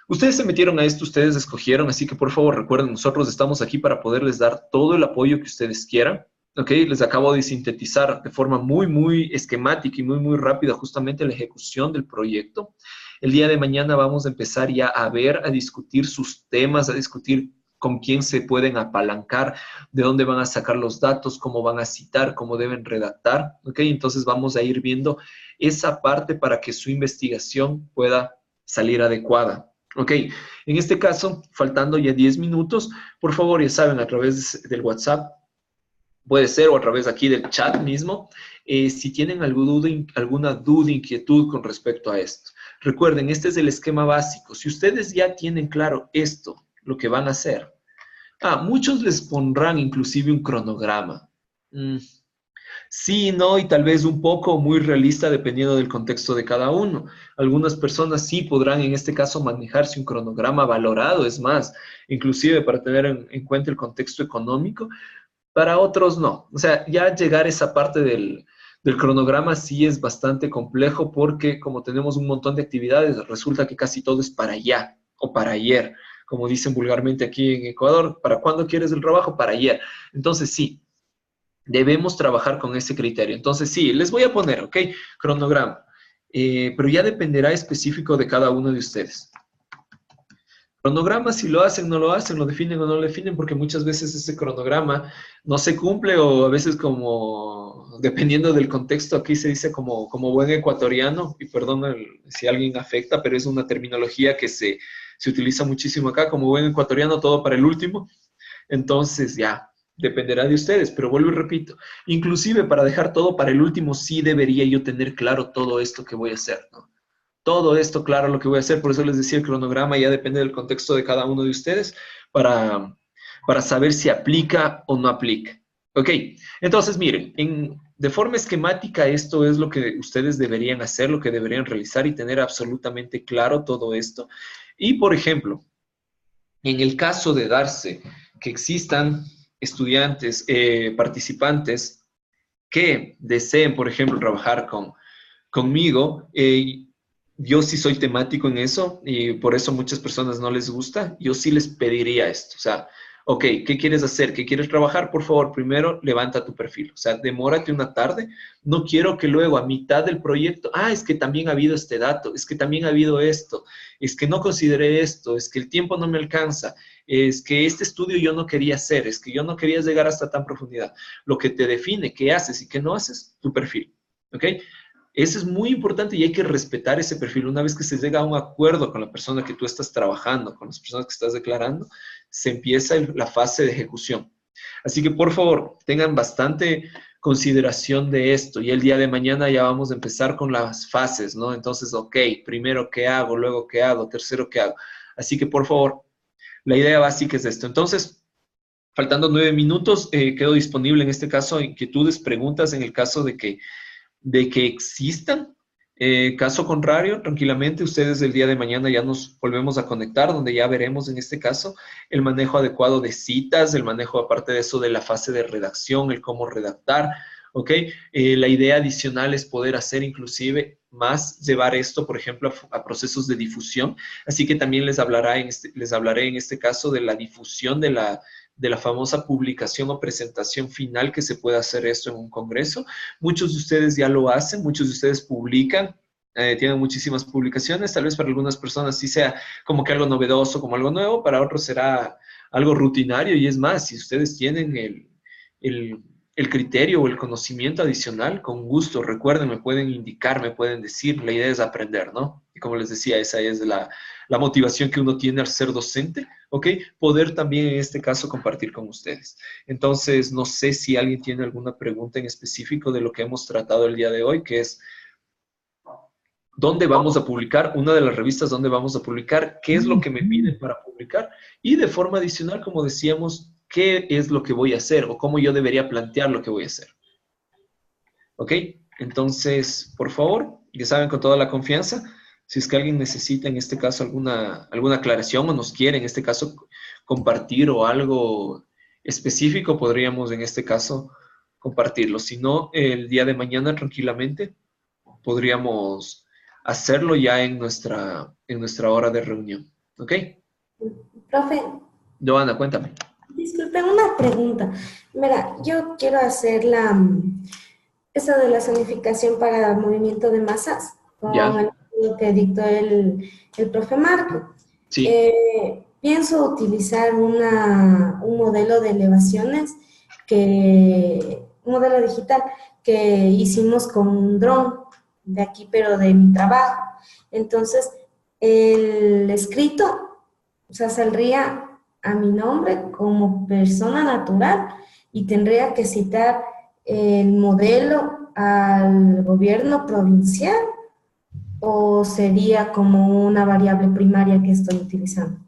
S1: Ustedes se metieron a esto, ustedes escogieron, así que por favor recuerden, nosotros estamos aquí para poderles dar todo el apoyo que ustedes quieran. ¿Ok? Les acabo de sintetizar de forma muy, muy esquemática y muy, muy rápida justamente la ejecución del proyecto. El día de mañana vamos a empezar ya a ver, a discutir sus temas, a discutir con quién se pueden apalancar, de dónde van a sacar los datos, cómo van a citar, cómo deben redactar, ¿ok? Entonces vamos a ir viendo esa parte para que su investigación pueda salir adecuada, ¿ok? En este caso, faltando ya 10 minutos, por favor, ya saben, a través del WhatsApp, puede ser, o a través aquí del chat mismo, si tienen alguna duda, inquietud con respecto a esto. Recuerden, este es el esquema básico. Si ustedes ya tienen claro esto, lo que van a hacer. Muchos les pondrán inclusive un cronograma. Sí, no, y tal vez un poco muy realista dependiendo del contexto de cada uno. Algunas personas sí podrán en este caso manejarse un cronograma valorado, es más, inclusive para tener en cuenta el contexto económico. Para otros no. O sea, ya llegar a esa parte del cronograma sí es bastante complejo porque como tenemos un montón de actividades, resulta que casi todo es para allá o para ayer, como dicen vulgarmente aquí en Ecuador, ¿para cuándo quieres el trabajo? Para ayer. Entonces sí, debemos trabajar con ese criterio. Entonces sí, les voy a poner, ¿ok? Cronograma. Pero ya dependerá específico de cada uno de ustedes. Cronograma, si lo hacen, no lo hacen, lo definen o no lo definen, porque muchas veces ese cronograma no se cumple o a veces como, dependiendo del contexto, aquí se dice como buen ecuatoriano, y perdón si alguien afecta, pero es una terminología que se utiliza muchísimo acá, como buen ecuatoriano, todo para el último. Entonces ya, dependerá de ustedes, pero vuelvo y repito, inclusive para dejar todo para el último, sí debería yo tener claro todo esto que voy a hacer, ¿no? Todo esto, claro, lo que voy a hacer, por eso les decía el cronograma ya depende del contexto de cada uno de ustedes para saber si aplica o no aplica. Ok, entonces miren, de forma esquemática esto es lo que ustedes deberían hacer, lo que deberían realizar y tener absolutamente claro todo esto. Y por ejemplo, en el caso de darse que existan estudiantes, participantes que deseen, por ejemplo, trabajar conmigo, yo sí soy temático en eso y por eso muchas personas no les gusta. Yo sí les pediría esto. O sea, ok, ¿qué quieres hacer? ¿Qué quieres trabajar? Por favor, primero levanta tu perfil. O sea, demórate una tarde. No quiero que luego a mitad del proyecto, es que también ha habido este dato, es que también ha habido esto, es que no consideré esto, es que el tiempo no me alcanza, es que este estudio yo no quería hacer, es que yo no quería llegar hasta tan profundidad. Lo que te define qué haces y qué no haces, tu perfil. ¿Ok? Eso es muy importante y hay que respetar ese perfil. Una vez que se llega a un acuerdo con la persona que tú estás trabajando, con las personas que estás declarando, se empieza la fase de ejecución. Así que por favor, tengan bastante consideración de esto y el día de mañana ya vamos a empezar con las fases, ¿no? Entonces, ok, primero qué hago, luego qué hago, tercero qué hago. Así que por favor, la idea básica es esto. Entonces, faltando 9 minutos, quedo disponible en este caso, inquietudes, preguntas en el caso de que existan. Caso contrario, tranquilamente, ustedes el día de mañana ya nos volvemos a conectar, donde ya veremos en este caso el manejo adecuado de citas, el manejo aparte de eso de la fase de redacción, el cómo redactar, ¿ok? La idea adicional es poder hacer inclusive más, llevar esto, por ejemplo, a procesos de difusión. Así que también les hablaré en este caso de la difusión de la famosa publicación o presentación final que se puede hacer esto en un congreso. Muchos de ustedes ya lo hacen, muchos de ustedes publican, tienen muchísimas publicaciones, tal vez para algunas personas sí sea como que algo novedoso, como algo nuevo, para otros será algo rutinario y es más, si ustedes tienen el, el criterio o el conocimiento adicional, con gusto, recuerden, me pueden indicar, me pueden decir, la idea es aprender, ¿no? Y como les decía, esa es la motivación que uno tiene al ser docente, ¿ok? Poder también en este caso compartir con ustedes. Entonces, no sé si alguien tiene alguna pregunta en específico de lo que hemos tratado el día de hoy, que es dónde vamos a publicar, una de las revistas donde vamos a publicar, qué es lo que me piden para publicar y de forma adicional, como decíamos, qué es lo que voy a hacer o cómo yo debería plantear lo que voy a hacer. ¿Ok? Entonces, por favor, ya saben, con toda la confianza, si es que alguien necesita en este caso alguna aclaración o nos quiere en este caso compartir o algo específico, podríamos en este caso compartirlo. Si no, el día de mañana tranquilamente podríamos hacerlo ya en nuestra hora de reunión. ¿Ok?
S2: Profe,
S1: Joana, cuéntame.
S2: disculpe, una pregunta. Mira, yo quiero hacer eso de la zonificación para el movimiento de masas con
S1: ¿Ya?
S2: el estudio que dictó el profe Marco.
S1: Sí.
S2: Pienso utilizar un modelo de elevaciones un modelo digital que hicimos con un dron de aquí, pero de mi trabajo. Entonces, el escrito, o sea, saldría a mi nombre como persona natural y tendría que citar el modelo al gobierno provincial o sería como una variable primaria que estoy utilizando.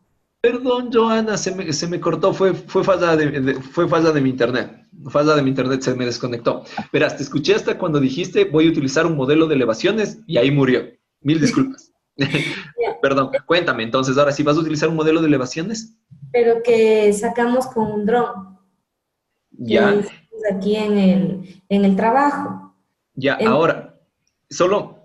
S1: Perdón, Joana, se me cortó, fue falla de mi internet. Falla de mi internet, se me desconectó. Verás, te escuché hasta cuando dijiste voy a utilizar un modelo de elevaciones y ahí murió. Mil disculpas. Perdón, cuéntame, entonces, ahora sí vas a utilizar un modelo de elevaciones.
S2: Pero que sacamos con un dron que
S1: Ya,
S2: hicimos aquí en el trabajo.
S1: ya, ahora, solo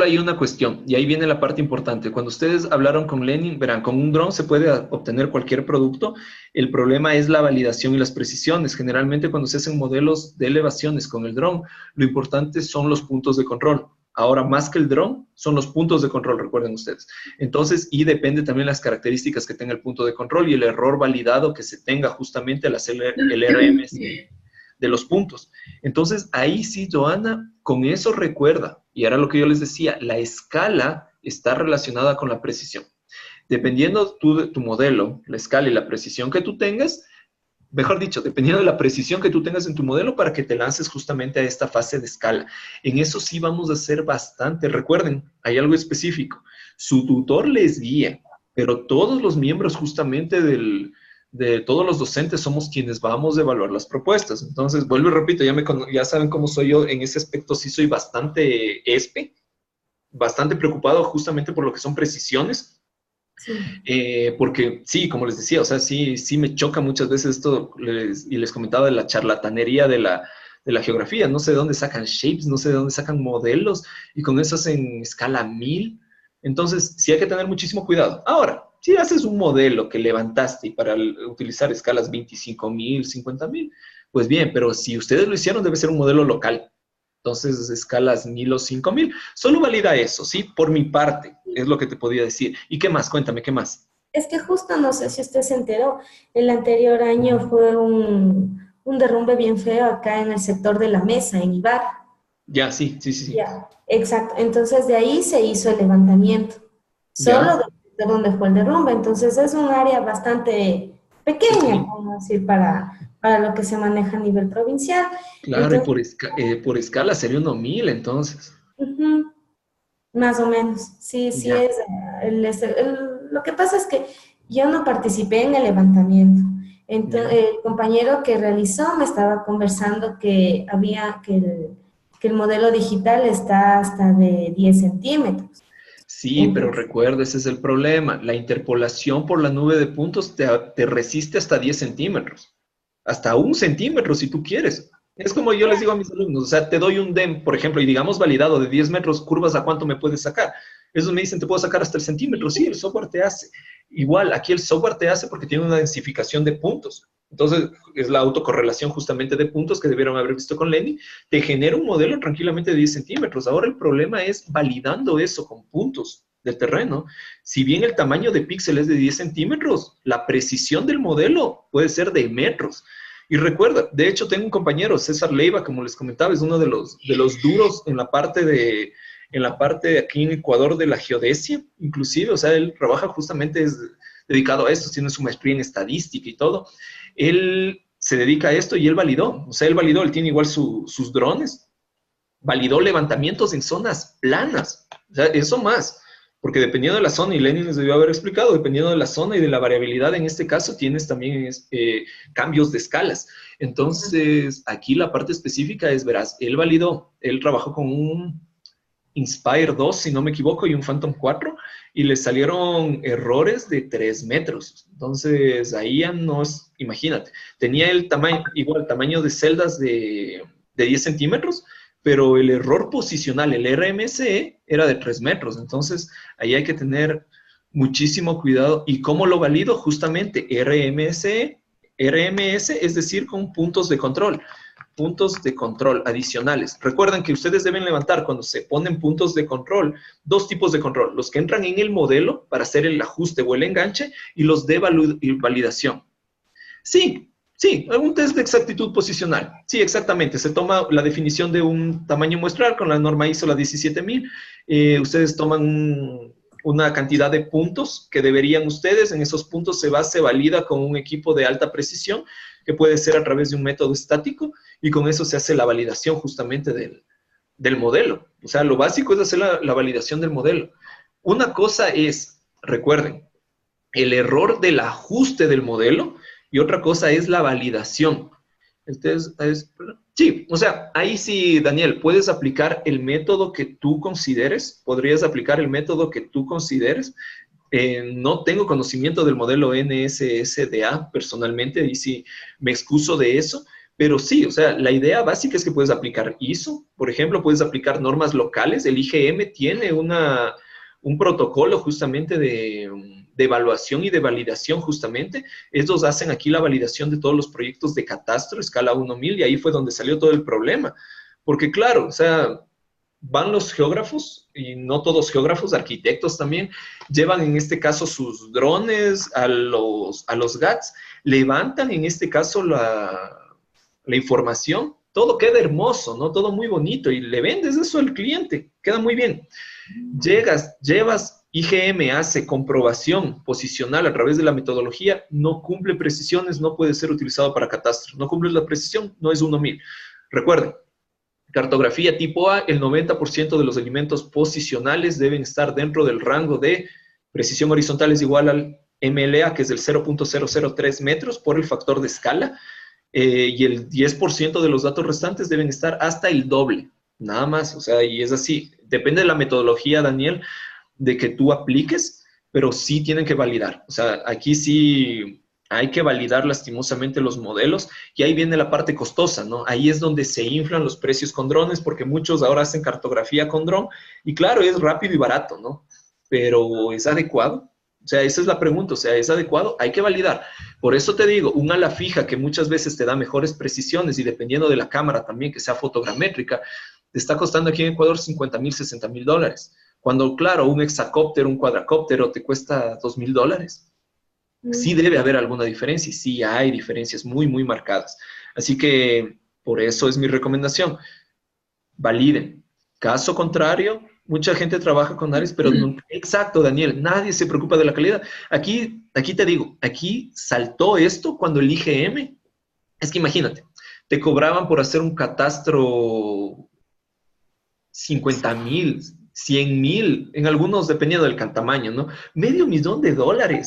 S1: hay una cuestión, y ahí viene la parte importante. Cuando ustedes hablaron con Lenin, verán, con un dron se puede obtener cualquier producto. El problema es la validación y las precisiones. Generalmente cuando se hacen modelos de elevaciones con el dron, lo importante son los puntos de control. Ahora, más que el dron, son los puntos de control, recuerden ustedes. Entonces, y depende también las características que tenga el punto de control y el error validado que se tenga justamente al hacer el RMS de los puntos. Entonces, ahí sí, Joana, con eso recuerda, y era lo que yo les decía, la escala está relacionada con la precisión. Dependiendo de tu modelo, la escala y la precisión que tú tengas, mejor dicho, dependiendo de la precisión que tú tengas en tu modelo para que te lances justamente a esta fase de escala. En eso sí vamos a hacer bastante. Recuerden, hay algo específico. Su tutor les guía, pero todos los miembros justamente de todos los docentes somos quienes vamos a evaluar las propuestas. Entonces, vuelvo y repito, ya saben cómo soy yo en ese aspecto, sí soy bastante bastante preocupado justamente por lo que son precisiones,
S2: Sí.
S1: porque sí, como les decía, o sea, sí me choca muchas veces esto, y les comentaba de la charlatanería de la geografía, no sé de dónde sacan shapes, no sé de dónde sacan modelos, y con eso hacen escala 1000. Entonces, sí hay que tener muchísimo cuidado. Ahora, si haces un modelo que levantaste y para utilizar escalas 25.000, 50.000, pues bien, pero si ustedes lo hicieron, debe ser un modelo local. Entonces, escalas 1000 o 5000. Solo valida eso, ¿sí? Por mi parte, es lo que te podía decir. ¿Y qué más? Cuéntame, ¿qué más?
S2: Es que justo, no sé si usted se enteró, el anterior año fue un derrumbe bien feo acá en el sector de La Mesa, en Ibarra.
S1: Ya, sí, sí, sí, sí.
S2: Ya, exacto. Entonces de ahí se hizo el levantamiento, solo
S1: Ya,
S2: de donde fue el derrumbe. Entonces es un área bastante pequeña,
S1: pequeño.
S2: vamos a decir, para lo que se maneja a nivel provincial.
S1: Claro, y
S2: Entonces,
S1: por escala sería uno 1000, entonces.
S2: ujú, más o menos, sí, sí
S1: Ya,
S2: es. Lo que pasa es que yo no participé en el levantamiento. Entonces,
S1: ya.
S2: el compañero que realizó me estaba conversando que el modelo digital está hasta de 10 centímetros.
S1: Sí, pero
S2: Entonces,
S1: recuerda, ese es el problema. La interpolación por la nube de puntos te resiste hasta 10 centímetros. Hasta 1 centímetro si tú quieres. Es como yo les digo a mis alumnos, o sea, te doy un DEM, por ejemplo, y digamos validado de 10 metros, curvas, ¿a cuánto me puedes sacar? Esos me dicen, te puedo sacar hasta el centímetro. Sí, el software te hace. Igual, aquí el software te hace porque tiene una densificación de puntos. Entonces, es la autocorrelación justamente de puntos que debieron haber visto con Lenny. Te genera un modelo tranquilamente de 10 centímetros. Ahora el problema es validando eso con puntos del terreno. Si bien el tamaño de píxel es de 10 centímetros, la precisión del modelo puede ser de metros. Y recuerda, de hecho tengo un compañero, César Leiva, como les comentaba, es uno de los duros en la parte de aquí en Ecuador de la geodesia, inclusive, o sea, él trabaja justamente, es dedicado a esto, tiene su maestría en estadística y todo. Él se dedica a esto y él validó, o sea, él tiene igual sus drones, validó levantamientos en zonas planas, o sea, eso más, porque dependiendo de la zona, y Lenin les debió haber explicado, dependiendo de la zona y de la variabilidad en este caso, tienes también cambios de escalas. Entonces, aquí la parte específica es, verás, él validó, él trabajó con un Inspire 2, si no me equivoco, y un Phantom 4, y le salieron errores de 3 metros. Entonces, ahí ya no es, imagínate, tenía el tamaño, igual tamaño de celdas de 10 centímetros, pero el error posicional, el RMSE, era de 3 metros. Entonces, ahí hay que tener muchísimo cuidado. ¿Y cómo lo valido? Justamente RMSE, RMS, es decir, con puntos de control adicionales. Recuerden que ustedes deben levantar cuando se ponen puntos de control, dos tipos de control, los que entran en el modelo para hacer el ajuste o el enganche y los de validación. Sí, sí, un test de exactitud posicional. Sí, exactamente. Se toma la definición de un tamaño muestral con la norma ISO, la 17000. Ustedes toman una cantidad de puntos que deberían ustedes, en esos puntos se valida con un equipo de alta precisión, que puede ser a través de un método estático, y con eso se hace la validación justamente del modelo. O sea, lo básico es hacer la validación del modelo. Una cosa es, recuerden, el error del ajuste del modelo y otra cosa es la validación. Entonces, sí, o sea, ahí sí, Daniel, puedes aplicar el método que tú consideres, podrías aplicar el método que tú consideres. No tengo conocimiento del modelo NSSDA personalmente, y sí me excuso de eso, pero sí, o sea, la idea básica es que puedes aplicar ISO, por ejemplo, puedes aplicar normas locales, el IGM tiene un protocolo justamente de evaluación y de validación justamente. Estos hacen aquí la validación de todos los proyectos de catastro, escala 1000, y ahí fue donde salió todo el problema. Porque claro, o sea, van los geógrafos, y no todos geógrafos, arquitectos también, llevan en este caso sus drones a los GATS, levantan en este caso la información, todo queda hermoso, ¿no? Todo muy bonito, y le vendes eso al cliente, queda muy bien. Llevas IGM, hace comprobación posicional a través de la metodología, no cumple precisiones, no puede ser utilizado para catastro. No cumple la precisión, no es 1000. Recuerden, cartografía tipo A, el 90% de los elementos posicionales deben estar dentro del rango de precisión horizontal es igual al MLA, que es del 0.003 metros por el factor de escala, y el 10% de los datos restantes deben estar hasta el doble, nada más. O sea, y es así. Depende de la metodología, Daniel, de que tú apliques, pero sí tienen que validar. O sea, aquí sí hay que validar lastimosamente los modelos y ahí viene la parte costosa, ¿no? Ahí es donde se inflan los precios con drones porque muchos ahora hacen cartografía con dron y claro, es rápido y barato, ¿no? Pero ¿es adecuado? O sea, esa es la pregunta, o sea, ¿es adecuado? Hay que validar. Por eso te digo, un ala fija que muchas veces te da mejores precisiones y dependiendo de la cámara también, que sea fotogramétrica, te está costando aquí en Ecuador 50,000, 60,000 dólares. Cuando, claro, un hexacóptero, un cuadracóptero te cuesta 2,000 dólares. Sí debe haber alguna diferencia y sí hay diferencias muy, muy marcadas. Así que por eso es mi recomendación. Validen. Caso contrario, mucha gente trabaja con Ares, pero no, exacto, Daniel, nadie se preocupa de la calidad. Aquí te digo, aquí saltó esto cuando el IGM, es que imagínate, te cobraban por hacer un catastro 50,000, 100,000, en algunos dependiendo del tamaño, ¿no? $500,000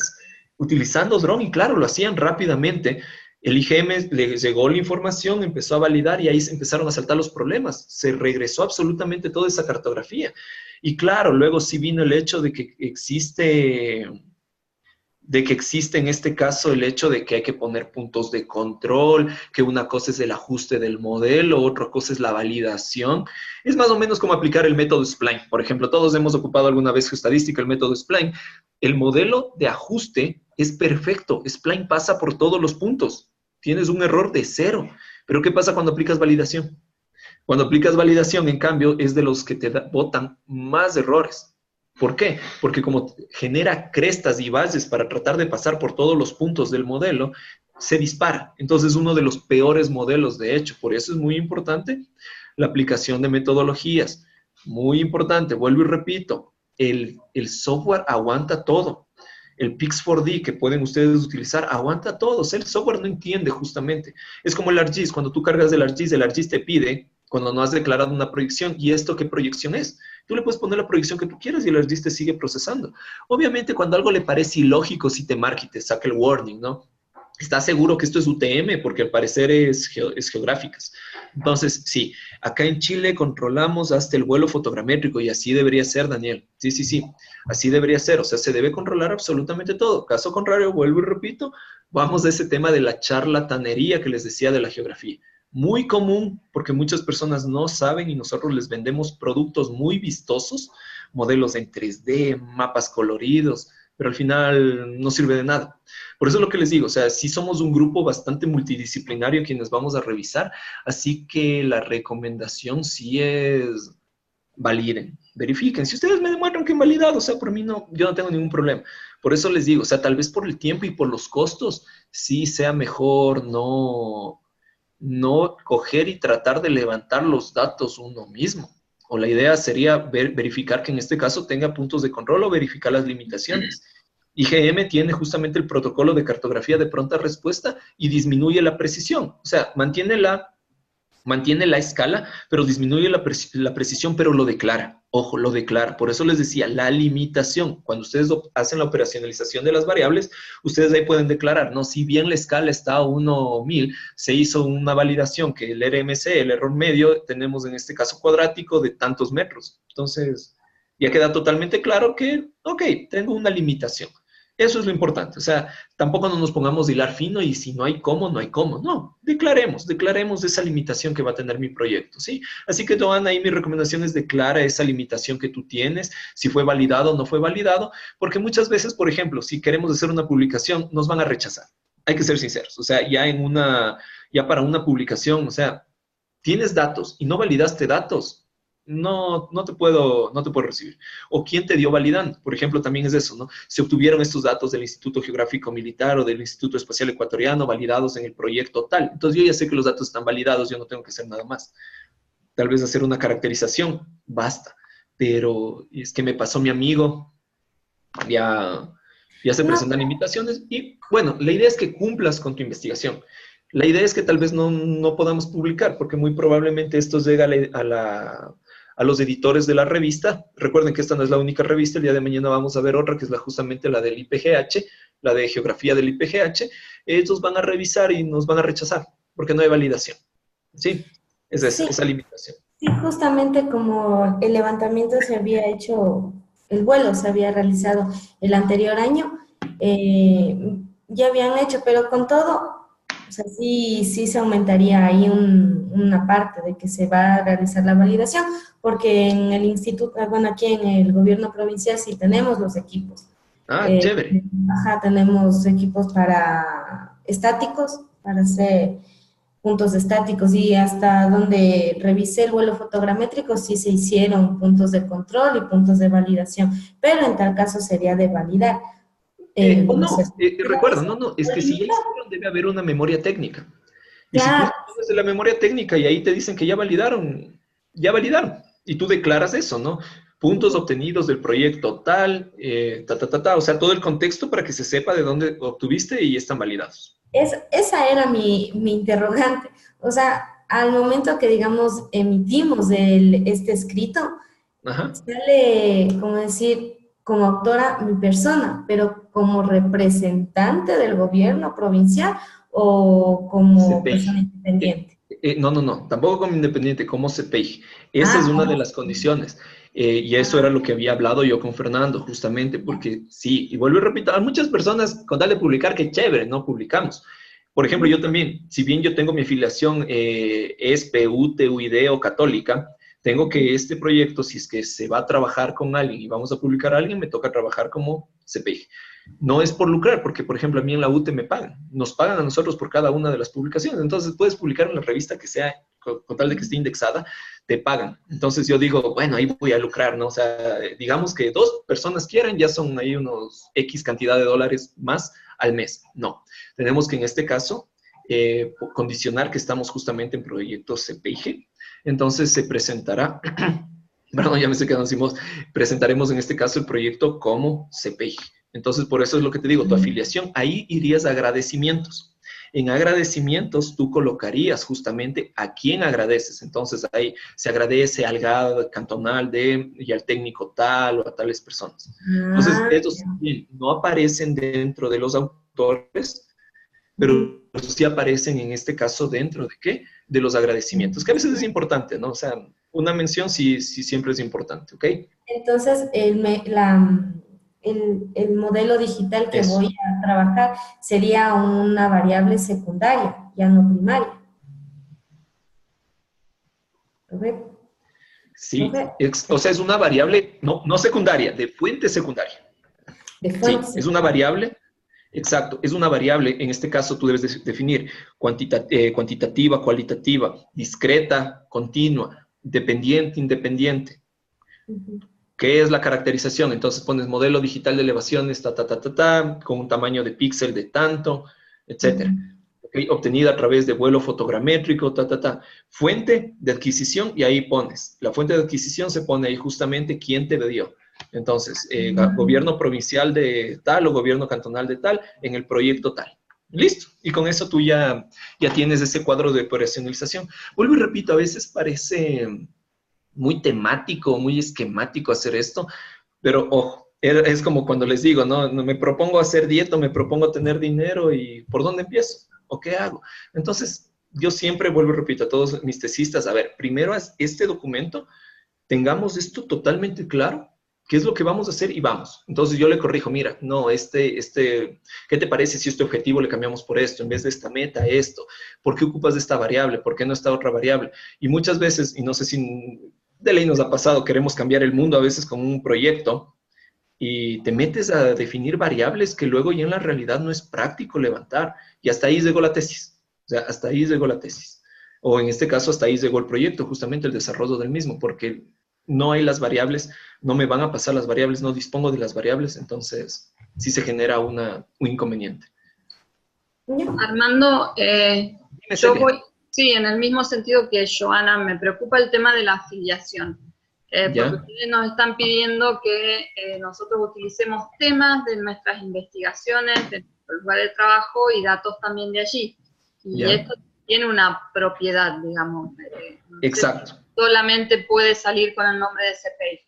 S1: utilizando drone y claro, lo hacían rápidamente. El IGM le llegó la información, empezó a validar y ahí se empezaron a saltar los problemas. Se regresó absolutamente toda esa cartografía. Y claro, luego sí vino el hecho de que existe en este caso el hecho de que hay que poner puntos de control, que una cosa es el ajuste del modelo, otra cosa es la validación. Es más o menos como aplicar el método Spline. Por ejemplo, todos hemos ocupado alguna vez geostadística, el método Spline. El modelo de ajuste es perfecto. Spline pasa por todos los puntos. Tienes un error de cero. Pero ¿qué pasa cuando aplicas validación? Cuando aplicas validación, en cambio, es de los que te botan más errores. ¿Por qué? Porque como genera crestas y valles para tratar de pasar por todos los puntos del modelo, se dispara. Entonces, uno de los peores modelos, de hecho. Por eso es muy importante la aplicación de metodologías. Muy importante, vuelvo y repito, el software aguanta todo. El Pix4D que pueden ustedes utilizar aguanta todo. O sea, el software no entiende justamente. Es como el ArcGIS. Cuando tú cargas el ArcGIS te pide cuando no has declarado una proyección. ¿Y esto qué proyección es? Tú le puedes poner la proyección que tú quieras y el ArcGIS te sigue procesando. Obviamente, cuando algo le parece ilógico, sí te marca y te saca el warning, ¿no? ¿Estás seguro que esto es UTM? Porque al parecer es geográficas. Entonces, sí, acá en Chile controlamos hasta el vuelo fotogramétrico y así debería ser, Daniel. Sí, sí, sí, así debería ser. O sea, se debe controlar absolutamente todo. Caso contrario, vuelvo y repito, vamos a ese tema de la charlatanería que les decía de la geografía. Muy común porque muchas personas no saben y nosotros les vendemos productos muy vistosos, modelos en 3D, mapas coloridos, pero al final no sirve de nada. Por eso es lo que les digo, o sea, sí somos un grupo bastante multidisciplinario quienes vamos a revisar, así que la recomendación sí es validen, verifiquen. Si ustedes me demuestran que han validado, o sea, por mí no, yo no tengo ningún problema. Por eso les digo, o sea, tal vez por el tiempo y por los costos, sí sea mejor no coger y tratar de levantar los datos uno mismo. O la idea sería verificar que en este caso tenga puntos de control o verificar las limitaciones. IGM tiene justamente el protocolo de cartografía de pronta respuesta y disminuye la precisión. O sea, mantiene la escala, pero disminuye la precisión, pero lo declara. Ojo, lo declara. Por eso les decía, la limitación. Cuando ustedes hacen la operacionalización de las variables, ustedes ahí pueden declarar, ¿no? Si bien la escala está a 1,000, se hizo una validación que el RMC, el error medio, tenemos en este caso cuadrático de tantos metros. Entonces, ya queda totalmente claro que, ok, tengo una limitación. Eso es lo importante. O sea, tampoco no nos pongamos de hilar fino y si no hay cómo, no hay cómo. No, declaremos esa limitación que va a tener mi proyecto, ¿sí? Así que, Joana, ahí mi recomendación es declara esa limitación que tú tienes, si fue validado o no fue validado, porque muchas veces, por ejemplo, si queremos hacer una publicación, nos van a rechazar. Hay que ser sinceros. O sea, ya para una publicación, o sea, tienes datos y no validaste datos, no te puedo recibir. O quién te dio validando. Por ejemplo, también es eso, ¿no? Se obtuvieron estos datos del Instituto Geográfico Militar o del Instituto Espacial Ecuatoriano validados en el proyecto tal. Entonces yo ya sé que los datos están validados, yo no tengo que hacer nada más. Tal vez hacer una caracterización, basta. Pero es que me pasó mi amigo, ya se presentan invitaciones y bueno, la idea es que cumplas con tu investigación. La idea es que tal vez no podamos publicar porque muy probablemente esto llega a los editores de la revista. Recuerden que esta no es la única revista, el día de mañana vamos a ver otra que es justamente la del IPGH, la de geografía del IPGH, ellos van a revisar y nos van a rechazar, porque no hay validación. ¿Sí? Es
S2: Sí,
S1: esa limitación.
S2: sí, justamente como el levantamiento se había hecho, el vuelo se había realizado el anterior año, ya habían hecho, pero con todo, o sea, sí, sí se aumentaría ahí una parte de que se va a realizar la validación, porque en el instituto, bueno, aquí en el gobierno provincial sí tenemos los equipos.
S1: Ah,
S2: Eh,
S1: chévere.
S2: ajá, tenemos equipos para estáticos, para hacer puntos estáticos y hasta donde revisé el vuelo fotogramétrico sí se hicieron puntos de control y puntos de validación, pero en tal caso sería de validar.
S1: O
S2: No sé.
S1: no, recuerda, no, es que si ya hicieron debe haber una memoria técnica. Y si tú
S2: Claro,
S1: pones la memoria técnica y ahí te dicen que ya validaron, ya validaron. Y tú declaras eso, ¿no? Puntos obtenidos del proyecto tal, o sea, todo el contexto para que se sepa de dónde obtuviste y están validados.
S2: esa era mi interrogante. O sea, al momento que, digamos, emitimos este escrito,
S1: Ajá.
S2: sale, como decir, como autora mi persona, pero como representante del gobierno provincial o como persona
S1: CPI.
S2: independiente.
S1: No, tampoco como independiente, como CPI. Esa es
S2: Ah,
S1: una de las condiciones. Y eso era lo que había hablado yo con Fernando, justamente, porque sí, y vuelvo y repito, a muchas personas con tal de publicar, que chévere, no publicamos. Por ejemplo, yo también, si bien yo tengo mi afiliación ESPE, UTE, UID o católica, tengo que este proyecto, si es que se va a trabajar con alguien y vamos a publicar a alguien, me toca trabajar como CPI. No es por lucrar, porque por ejemplo a mí en la UTE me pagan, nos pagan a nosotros por cada una de las publicaciones, entonces puedes publicar en la revista que sea, con tal de que esté indexada, te pagan. Entonces yo digo, bueno, ahí voy a lucrar, ¿no? O sea, digamos que 2 personas quieran, ya son ahí unos X cantidad de dólares más al mes. No, tenemos que en este caso condicionar que estamos justamente en proyecto CPIG, entonces se presentará, perdón, ya me estoy quedando sin voz, presentaremos en este caso el proyecto como CPIG. Entonces, por eso es lo que te digo, tu afiliación, ahí irías a agradecimientos. En agradecimientos tú colocarías justamente a quién agradeces. Entonces ahí se agradece al GAD cantonal de y al técnico tal o a tales personas. Entonces,
S2: ah,
S1: estos también no aparecen dentro de los autores,
S2: ujú.
S1: pero sí aparecen en este caso dentro de qué? De los agradecimientos, que a veces es importante, ¿no? O sea, una mención sí, sí siempre es importante, ¿ok?
S2: Entonces, el modelo digital que
S1: Eso.
S2: voy a trabajar sería una variable secundaria, ya no primaria. ¿Correcto?
S1: Sí,
S2: ¿Correcto?
S1: o sea, es una variable no secundaria, de fuente secundaria.
S2: De
S1: Sí,
S2: fuentes.
S1: es una variable, exacto, es una variable, en este caso tú debes definir cuantitativa, cualitativa, discreta, continua, dependiente, independiente.
S2: Ujú.
S1: ¿Qué es la caracterización? Entonces pones modelo digital de elevaciones, con un tamaño de píxel de tanto, etcétera.
S2: Ujú.
S1: ¿Okay? Obtenida a través de vuelo fotogramétrico, Fuente de adquisición, y ahí pones. La fuente de adquisición se pone ahí justamente quién te dio. Entonces, gobierno provincial de tal o gobierno cantonal de tal en el proyecto tal. Listo. Y con eso tú ya tienes ese cuadro de operacionalización. Vuelvo y repito, a veces parece muy temático, muy esquemático hacer esto, pero ojo, es como cuando les digo, no me propongo hacer dieta, me propongo tener dinero y ¿por dónde empiezo? ¿O qué hago? Entonces, yo siempre vuelvo y repito a todos mis tesistas, a ver, primero es este documento, tengamos esto totalmente claro, qué es lo que vamos a hacer y vamos. Entonces yo le corrijo, mira, no, ¿qué te parece si este objetivo le cambiamos por esto, en vez de esta meta, esto? ¿Por qué ocupas de esta variable? ¿Por qué no esta otra variable? Y muchas veces, y no sé si de ley nos ha pasado, queremos cambiar el mundo a veces con un proyecto y te metes a definir variables que luego ya en la realidad no es práctico levantar. Y hasta ahí llegó la tesis. O sea, hasta ahí llegó la tesis. O en este caso, hasta ahí llegó el proyecto, justamente el desarrollo del mismo, porque no hay las variables, no me van a pasar las variables, no dispongo de las variables, entonces sí se genera un inconveniente.
S2: Ya.
S3: Armando,
S1: Dime,
S3: yo
S1: Celia.
S3: voy, sí, en el mismo sentido que Joana, me preocupa el tema de la afiliación, porque
S1: ¿Ya?
S3: ustedes nos están pidiendo que nosotros utilicemos temas de nuestras investigaciones, de nuestro lugar de trabajo y datos también de allí. Y
S1: ¿Ya?
S3: esto tiene una propiedad, digamos, no sé si
S1: Exacto.
S3: solamente puede salir con el nombre de CPIG.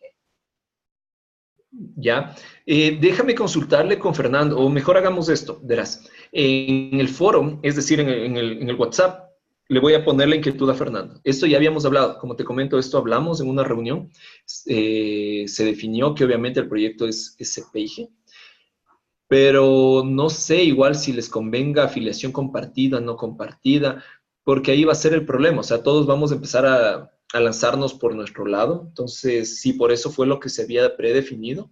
S1: Ya. Déjame consultarle con Fernando, o mejor hagamos esto, verás. En el foro, es decir, en el WhatsApp, le voy a poner la inquietud a Fernando. Esto ya habíamos hablado, como te comento, esto hablamos en una reunión. Se definió que obviamente el proyecto es CPIG, pero no sé igual si les convenga afiliación compartida, no compartida, porque ahí va a ser el problema. O sea, todos vamos a empezar a lanzarnos por nuestro lado. Entonces, sí, por eso fue lo que se había predefinido,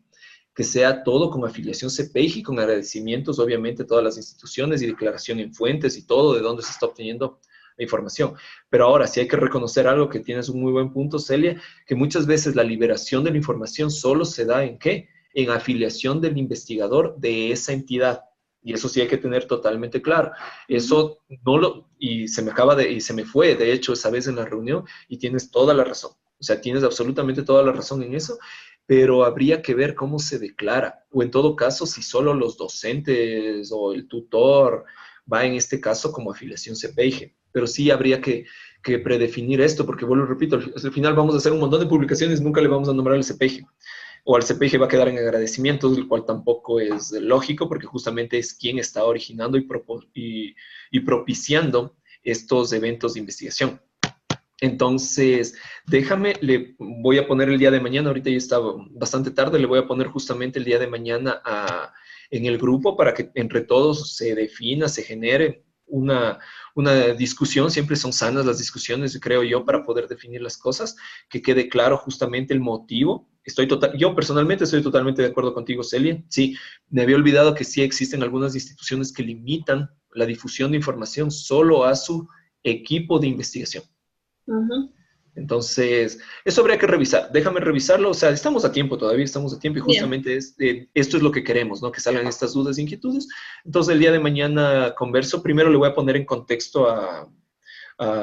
S1: que sea todo con afiliación CPIG, con agradecimientos, obviamente, a todas las instituciones y declaración en fuentes y todo de dónde se está obteniendo la información. Pero ahora sí hay que reconocer algo que tienes un muy buen punto, Celia, que muchas veces la liberación de la información solo se da ¿en qué? En afiliación del investigador de esa entidad. Y eso sí hay que tener totalmente claro. Eso no lo, y se me fue, de hecho, esa vez en la reunión, y tienes toda la razón. O sea, tienes absolutamente toda la razón en eso, pero habría que ver cómo se declara, o en todo caso, si solo los docentes o el tutor va en este caso como afiliación CPIG. Pero sí habría que predefinir esto, porque vuelvo y repito, al final vamos a hacer un montón de publicaciones, nunca le vamos a nombrar al CPIG. O al CPIG va a quedar en agradecimientos, el cual tampoco es lógico, porque justamente es quien está originando y propiciando estos eventos de investigación. Entonces, déjame, le voy a poner el día de mañana, ahorita ya está bastante tarde, le voy a poner justamente el día de mañana en el grupo para que entre todos se defina, se genere una discusión. Siempre son sanas las discusiones, creo yo, para poder definir las cosas, que quede claro justamente el motivo. Yo personalmente estoy totalmente de acuerdo contigo, Celia. Sí, me había olvidado que sí existen algunas instituciones que limitan la difusión de información solo a su equipo de investigación. Entonces, eso habría que revisar. Déjame revisarlo. O sea, estamos a tiempo, todavía estamos a tiempo, y justamente esto es lo que queremos, ¿no? Que salgan estas dudas e inquietudes. Entonces, el día de mañana converso. Primero le voy a poner en contexto a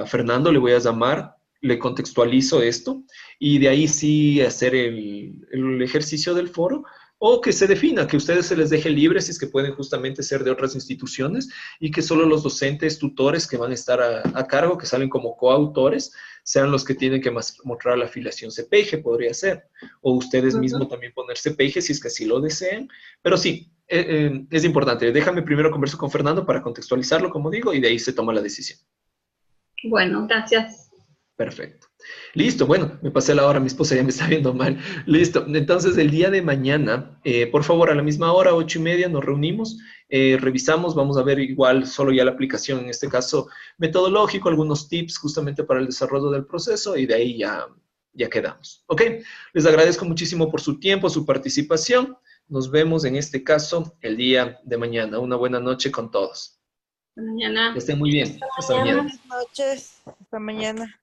S1: Fernando, le voy a llamar, le contextualizo esto, y de ahí sí hacer el ejercicio del foro, o que se defina, que a ustedes se les deje libre si es que pueden justamente ser de otras instituciones, y que solo los docentes, tutores que van a estar a cargo, que salen como coautores, sean los que tienen que mostrar la afiliación CPIG, podría ser. O ustedes mismos también poner CPIG si es que así lo desean. Pero sí, es importante. Déjame primero converso con Fernando para contextualizarlo, como digo, y de ahí se toma la decisión.
S3: Bueno, gracias.
S1: Perfecto. Listo, bueno, me pasé la hora, mi esposa ya me está viendo mal. Listo, entonces el día de mañana, por favor, a la misma hora, 8:30, nos reunimos, revisamos, vamos a ver igual solo ya la aplicación, en este caso metodológico, algunos tips justamente para el desarrollo del proceso, y de ahí ya quedamos. ¿Ok? Les agradezco muchísimo por su tiempo, su participación. Nos vemos en este caso el día de mañana. Una buena noche con todos.
S3: Hasta mañana.
S1: Que estén muy bien. Hasta mañana.
S4: Buenas noches. Hasta mañana.